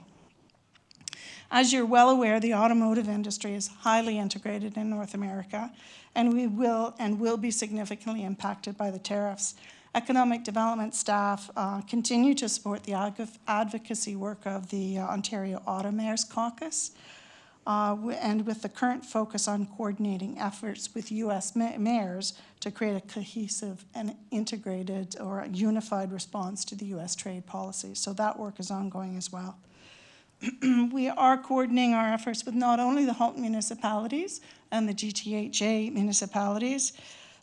As you're well aware, the automotive industry is highly integrated in North America, and will be significantly impacted by the tariffs. Economic Development staff continue to support the advocacy work of the Ontario Auto Mayors Caucus, and with the current focus on coordinating efforts with U.S. mayors to create a cohesive and integrated or a unified response to the U.S. trade policies. So that work is ongoing as well. We are coordinating our efforts with not only the Halton municipalities and the GTHA municipalities.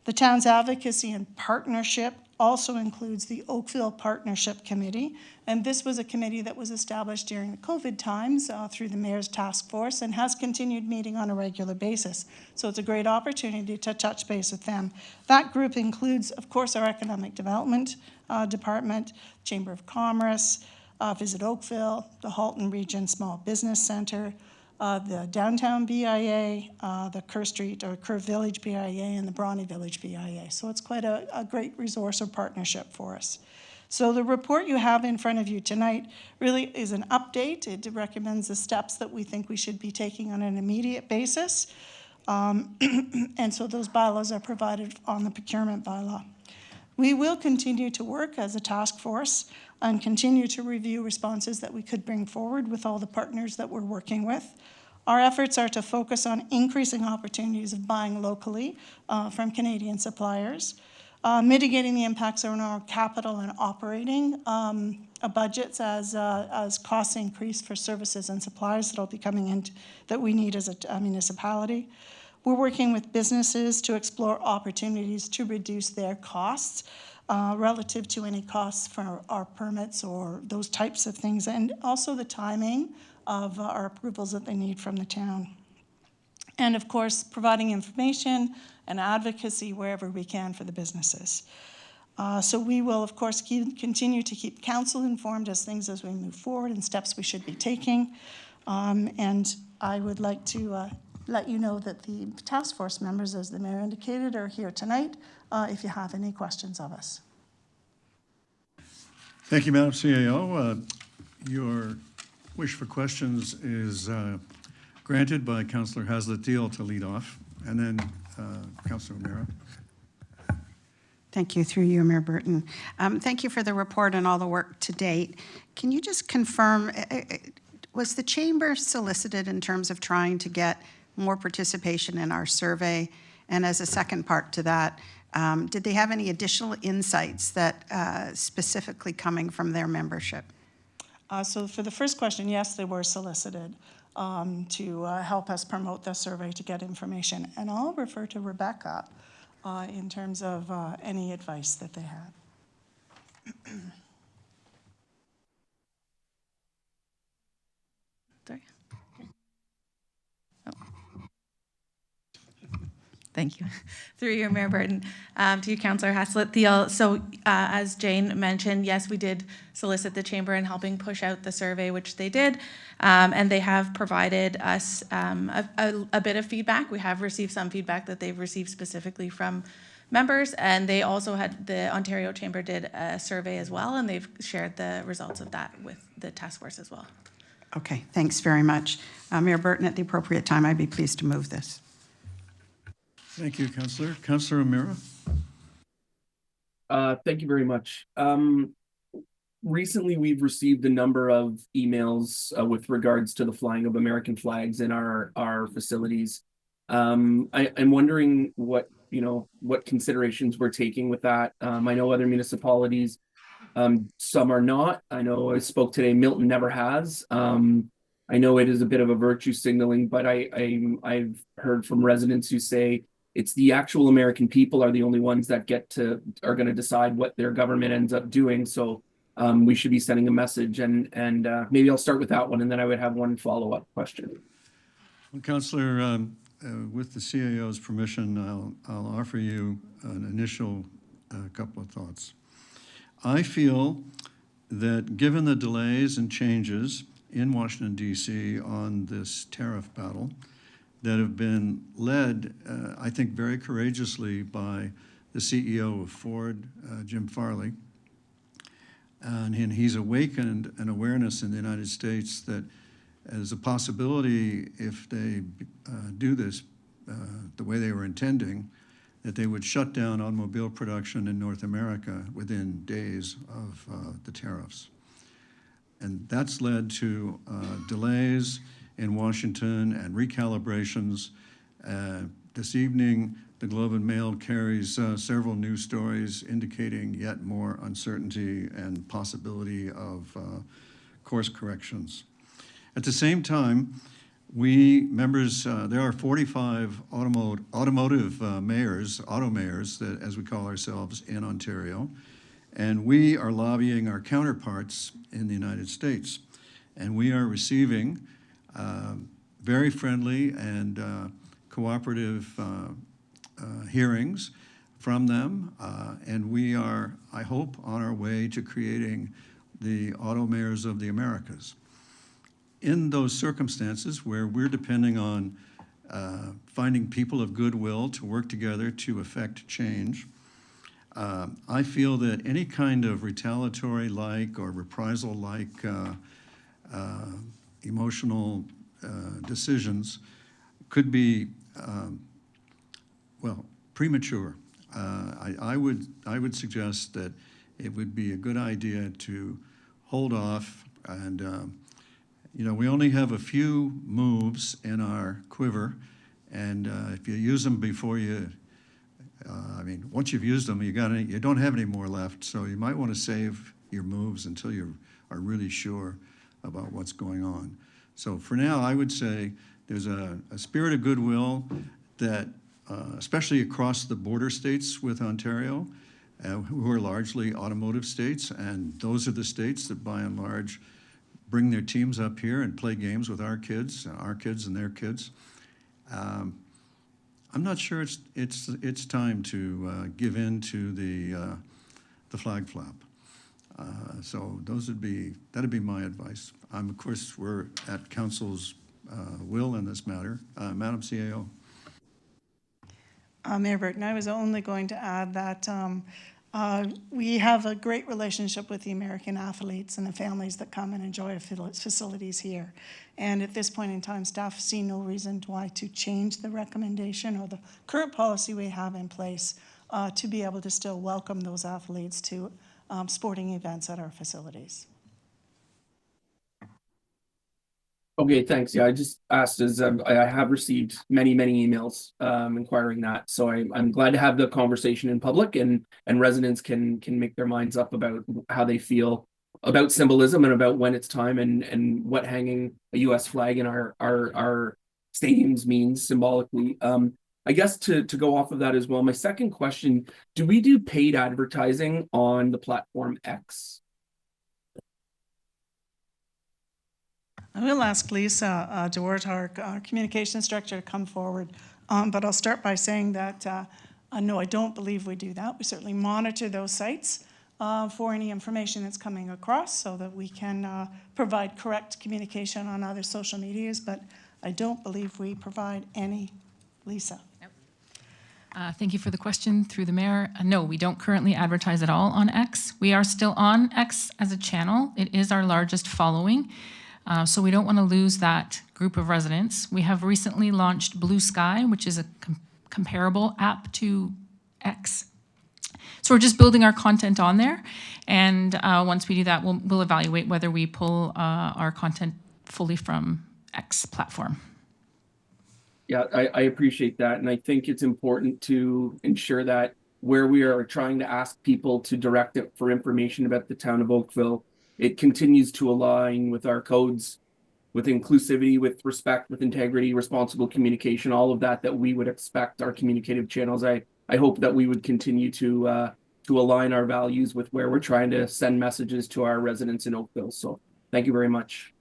The town's advocacy and partnership also includes the Oakville Partnership Committee, and this was a committee that was established during the COVID times through the Mayor's Task Force and has continued meeting on a regular basis. So it's a great opportunity to touch base with them. That group includes, of course, our Economic Development Department, Chamber of Commerce, Visit Oakville, the Halton Region Small Business Center, the Downtown BIA, the Kerr Street or Kerr Village BIA, and the Brawny Village BIA. So it's quite a great resource or partnership for us. So the report you have in front of you tonight really is an update. It recommends the steps that we think we should be taking on an immediate basis. And so those bylaws are provided on the procurement bylaw. We will continue to work as a task force and continue to review responses that we could bring forward with all the partners that we're working with. Our efforts are to focus on increasing opportunities of buying locally from Canadian suppliers, mitigating the impacts on our capital and operating budgets as costs increase for services and supplies that will be coming in that we need as a municipality. We're working with businesses to explore opportunities to reduce their costs relative to any costs for our permits or those types of things, and also the timing of our approvals that they need from the town. And of course, providing information and advocacy wherever we can for the businesses. So we will, of course, continue to keep council informed as we move forward and steps we should be taking. And I would like to let you know that the task force members, as the mayor indicated, are here tonight if you have any questions of us. Thank you, Madam CAO. Your wish for questions is granted by Councillor Haslett-Deal to lead off, and then Councillor O'Meara. Thank you, through you, Mayor Burton. Thank you for the report and all the work to date. Can you just confirm, was the chamber solicited in terms of trying to get more participation in our survey? And as a second part to that, did they have any additional insights that specifically coming from their membership? So for the first question, yes, they were solicited to help us promote the survey to get information. And I'll refer to Rebecca in terms of any advice that they had. Sorry. Oh. Thank you. Through you, Mayor Burton, to you, Councillor Haslett-Thiel. So as Jane mentioned, yes, we did solicit the Chamber in helping push out the survey, which they did, and they have provided us a bit of feedback. We have received some feedback that they've received specifically from members, and they also had, the Ontario Chamber did a survey as well, and they've shared the results of that with the task force as well. Okay, thanks very much. Mayor Burton, at the appropriate time, I'd be pleased to move this. Thank you, Councillor. Councillor O'Meara. Thank you very much. Recently, we've received a number of emails with regards to the flying of American flags in our facilities. I'm wondering what considerations we're taking with that. I know other municipalities Some are not. I know I spoke today, Milton never has. I know it is a bit of a virtue signaling, but I've heard from residents who say it's the actual American people are the only ones that are going to decide what their government ends up doing. So we should be sending a message, and maybe I'll start with that one, and then I would have one follow-up question. Well, Councillor, with the CAO's permission, I'll offer you an initial couple of thoughts. I feel that given the delays and changes in Washington, D.C. on this tariff battle that have been led, I think, very courageously by the CEO of Ford, Jim Farley, and he's awakened an awareness in the United States that as a possibility, if they do this the way they were intending, that they would shut down automobile production in North America within days of the tariffs. And that's led to delays in Washington and recalibrations. This evening, the Globe and Mail carries several news stories indicating yet more uncertainty and possibility of course corrections. At the same time, we members, there are 45 automotive mayors, auto mayors, that, as we call ourselves, in Ontario, and we are lobbying our counterparts in the United States. And we are receiving very friendly and cooperative hearings from them, and we are, I hope, on our way to creating the Auto Mayors of the Americas. In those circumstances where we're depending on finding people of goodwill to work together to effect change, I feel that any kind of retaliatory-like or reprisal-like emotional decisions could be, well, premature. I would suggest that it would be a good idea to hold off and you know, we only have a few moves in our quiver, and if you use them before you, I mean, once you've used them, you don't have any more left, so you might want to save your moves until you are really sure about what's going on. So for now, I would say there's a spirit of goodwill that, especially across the border states with Ontario, who are largely automotive states, and those are the states that, by and large, bring their teams up here and play games with our kids and their kids. I'm not sure it's time to give in to the flag flap. So that'd be my advice. Of course, we're at Council's will in this matter. Madam CAO. Mayor Burton, I was only going to add that we have a great relationship with the American athletes and the families that come and enjoy our facilities here. And at this point in time, staff see no reason why to change the recommendation or the current policy we have in place to be able to still welcome those athletes to sporting events at our facilities. Okay, thanks. Yeah, I just asked as I have received many emails inquiring that. So I'm glad to have the conversation in public and residents can make their minds up about how they feel about symbolism and about when it's time and what hanging a US flag in our stadiums means symbolically. I guess to go off of that as well, my second question, do we do paid advertising on the platform X? I will ask Lisa DeWart, our communications director, to come forward. But I'll start by saying that, no, I don't believe we do that. We certainly monitor those sites for any information that's coming across so that we can provide correct communication on other social medias, but I don't believe we provide any. Lisa. Thank you for the question through the mayor. No, we don't currently advertise at all on X. We are still on X as a channel. It is our largest following. So we don't want to lose that group of residents. We have recently launched Blue Sky, which is a comparable app to X. So we're just building our content on there. And once we do that, we'll evaluate whether we pull our content fully from X platform. Yeah, I appreciate that. And I think it's important to ensure that where we are trying to ask people to direct it for information about the town of Oakville, it continues to align with our codes, with inclusivity, with respect, with integrity, responsible communication, all of that we would expect our communicative channels. I hope that we would continue to align our values with where we're trying to send messages to our residents in Oakville. So thank you very much.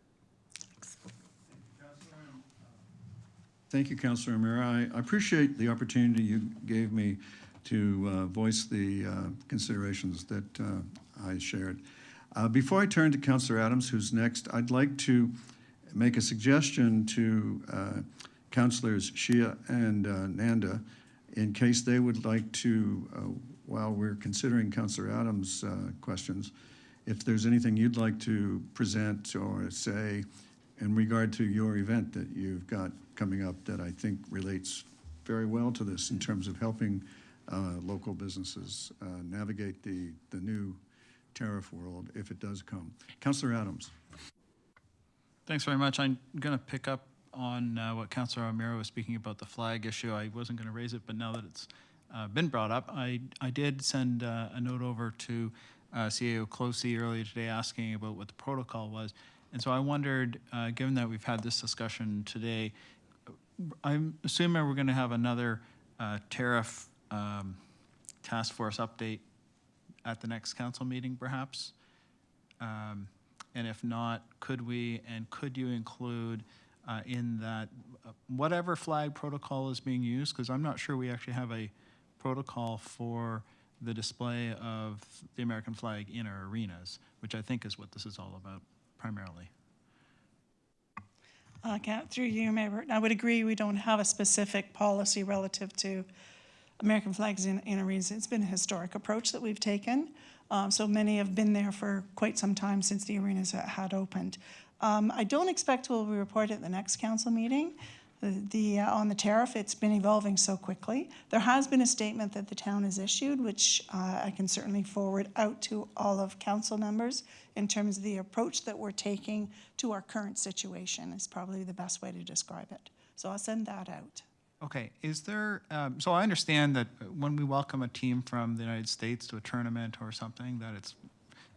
Thank you, Councillor O'Meara. I appreciate the opportunity you gave me to voice the considerations that I shared. Before I turn to Councillor Adams, who's next, I'd like to make a suggestion to Councillors Shia and Nanda in case they would like to, while we're considering Councillor Adams' questions, if there's anything you'd like to present or say in regard to your event that you've got coming up that I think relates very well to this in terms of helping local businesses navigate the new tariff world if it does come. Councillor Adams. Thanks very much. I'm going to pick up on what Councillor O'Meara was speaking about, the flag issue. I wasn't going to raise it, but now that it's been brought up, I did send a note over to CAO Closey earlier today asking about what the protocol was. And so I wondered, given that we've had this discussion today, I'm assuming we're going to have another tariff task force update at the next council meeting, perhaps? And if not, could you include in that whatever flag protocol is being used? Because I'm not sure we actually have a protocol for the display of the American flag in our arenas, which I think is what this is all about primarily. Through you, Mayor, I would agree we don't have a specific policy relative to American flags in arenas. It's been a historic approach that we've taken. So many have been there for quite some time since the arenas had opened. I don't expect we'll report at the next council meeting. On the tariff, it's been evolving so quickly. There has been a statement that the town has issued, which I can certainly forward out to all of council members in terms of the approach that we're taking to our current situation is probably the best way to describe it. So I'll send that out. Okay, is there, so I understand that when we welcome a team from the United States to a tournament or something, that it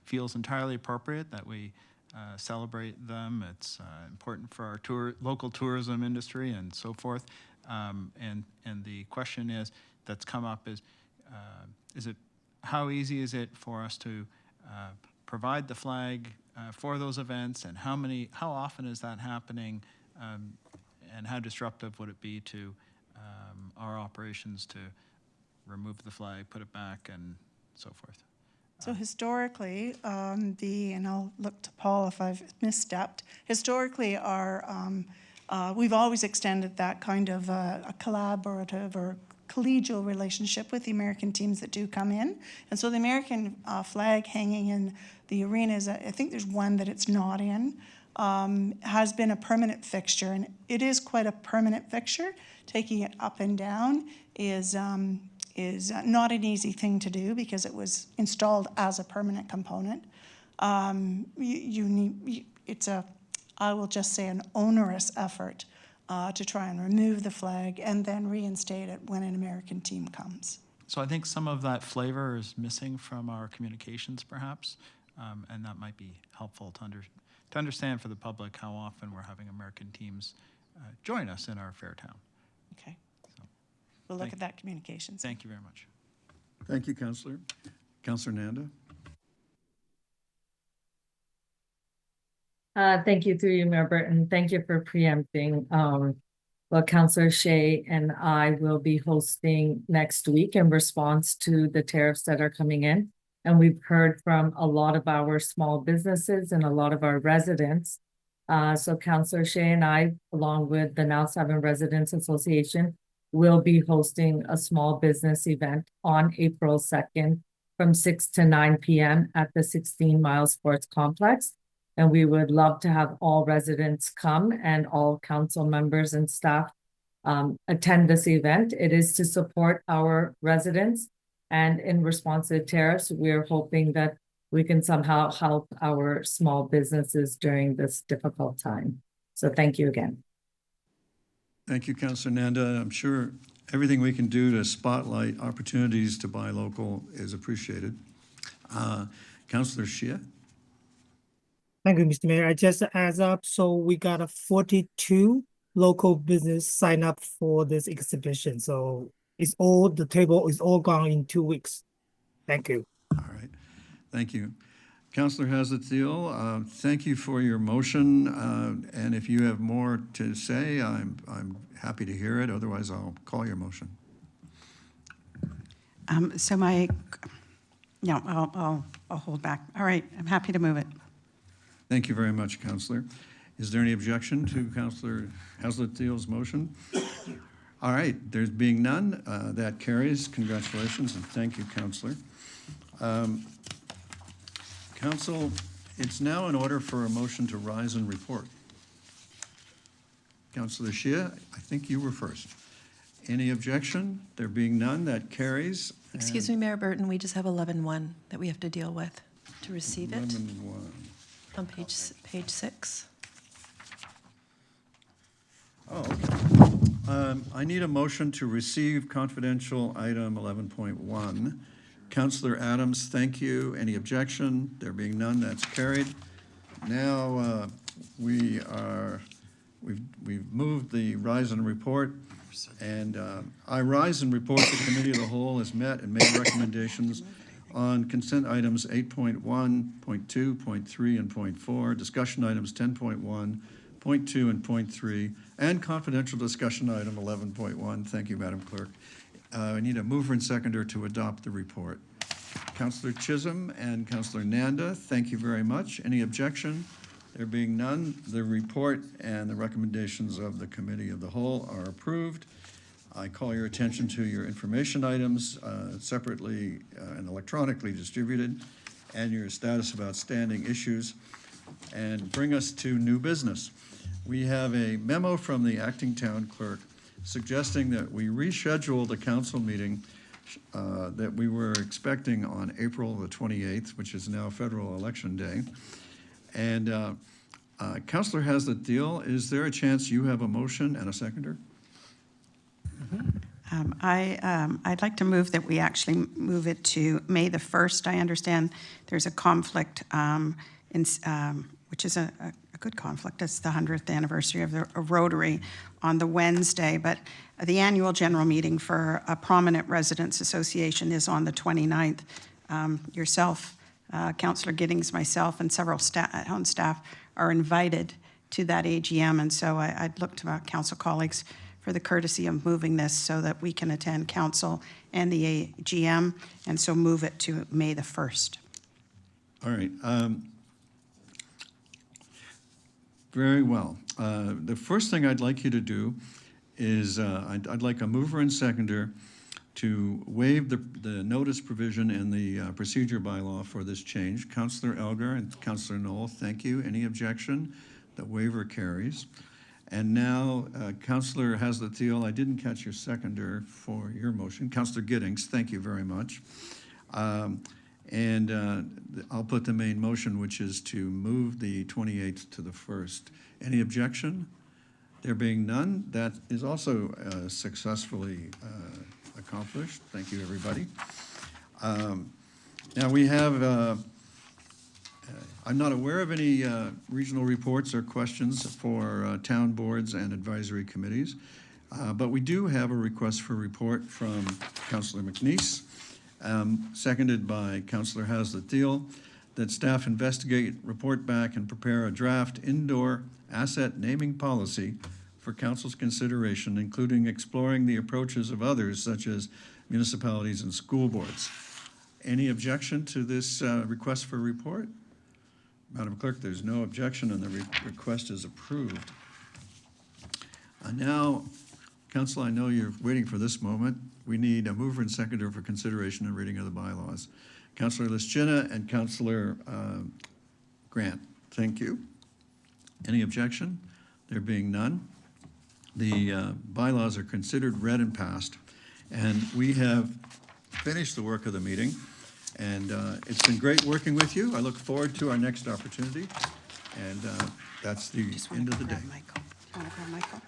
feels entirely appropriate that we celebrate them. It's important for our local tourism industry and so forth. And the question that's come up is how easy is it for us to provide the flag for those events, and how often is that happening, and how disruptive would it be to our operations to remove the flag, put it back, and so forth? So historically, and I'll look to Paul if I've misstepped, historically we've always extended that kind of a collaborative or collegial relationship with the American teams that do come in. And so the American flag hanging in the arenas, I think there's one that it's not in, has been a permanent fixture. And it is quite a permanent fixture. Taking it up and down is not an easy thing to do because it was installed as a permanent component. It's I will just say, an onerous effort to try and remove the flag and then reinstate it when an American team comes. So I think some of that flavor is missing from our communications, perhaps, and that might be helpful to understand for the public how often we're having American teams join us in our fair town. Okay. So we'll look at that communications. Thank you very much. Thank you, Councillor. Councillor Nanda. Thank you, through you, Mayor Burton. Thank you for preempting what Councillor Shea and I will be hosting next week in response to the tariffs that are coming in. And we've heard from a lot of our small businesses and a lot of our residents. So Councillor Shea and I, along with the Now 7 Residents Association, will be hosting a small business event on April 2nd from 6 to 9 p.m. at the 16 Mile Sports Complex. And we would love to have all residents come and all council members and staff attend this event. It is to support our residents. And in response to the tariffs, we're hoping that we can somehow help our small businesses during this difficult time. So thank you again. Thank you, Councillor Nanda. I'm sure everything we can do to spotlight opportunities to buy local is appreciated. Councillor Shia? Thank you, Mr. Mayor. I just adds up, so we got a 42 local business sign up for this exhibition. So the table is all gone in 2 weeks. Thank you. All right, thank you. Councillor Hazletthiel, thank you for your motion, and if you have more to say, I'm happy to hear it. Otherwise, I'll call your motion. I'll hold back. All right, I'm happy to move it. Thank you very much, Councillor. Is there any objection to Councillor Hazletthiel's motion? All right, there's being none, that carries. Congratulations, and thank you, Councillor. Council, it's now in order for a motion to rise and report. Councillor Shia, I think you were first. Any objection? There being none, that carries. Excuse me, Mayor Burton, we just have 11-1 that we have to deal with to receive it 11-1. on page 6. Oh, okay. I need a motion to receive confidential item 11.1. Councillor Adams, thank you. Any objection? There being none, that's carried. Now, we've moved the rise and report, and I rise and report the Committee of the Whole has met and made recommendations on consent items 8.1, .2, .3, and .4, discussion items 10.1, .2, and .3, and confidential discussion item 11.1. Thank you, Madam Clerk. I need a mover and seconder to adopt the report. Councillor Chisholm and Councillor Nanda, thank you very much. Any objection? There being none, the report and the recommendations of the Committee of the Whole are approved. I call your attention to your information items separately and electronically distributed, and your status of outstanding issues, and bring us to new business. We have a memo from the acting town clerk suggesting that we reschedule the council meeting that we were expecting on April the 28th, which is now Federal Election Day. And Councillor Hazletthiel, is there a chance you have a motion and a seconder? I'd like to move that we actually move it to May the 1st. I understand there's a conflict, which is a good conflict. It's the 100th anniversary of Rotary on the Wednesday, but the annual general meeting for a prominent residents association is on the 29th. Yourself, Councillor Giddings, myself, and several town staff are invited to that AGM, and so I'd look to our council colleagues for the courtesy of moving this so that we can attend council and the AGM, and so move it to May the 1st. All right. Very well. The first thing I'd like you to do is I'd like a mover and seconder to waive the notice provision in the procedure bylaw for this change. Councillor Elgar and Councillor Knoll, thank you. Any objection? The waiver carries. And now, Councillor Hazletthiel, I didn't catch your seconder for your motion. Councillor Giddings, thank you very much. And I'll put the main motion, which is to move the 28th to the 1st. Any objection? There being none, that is also successfully accomplished. Thank you, everybody. Now we have, I'm not aware of any regional reports or questions for town boards and advisory committees, but we do have a request for report from Councillor McNeice, seconded by Councillor Hazletthiel, that staff investigate, report back, and prepare a draft indoor asset naming policy for council's consideration, including exploring the approaches of others, such as municipalities and school boards. Any objection to this request for report? Madam Clerk, there's no objection, and the request is approved. Now, Council, I know you're waiting for this moment. We need a mover and seconder for consideration and reading of the bylaws. Councillor Lischina and Councillor Grant, thank you. Any objection? There being none, the bylaws are considered read and passed, and we have finished the work of the meeting, and it's been great working with you. I look forward to our next opportunity, and that's the end of the day. Michael. Do you want to grab Michael?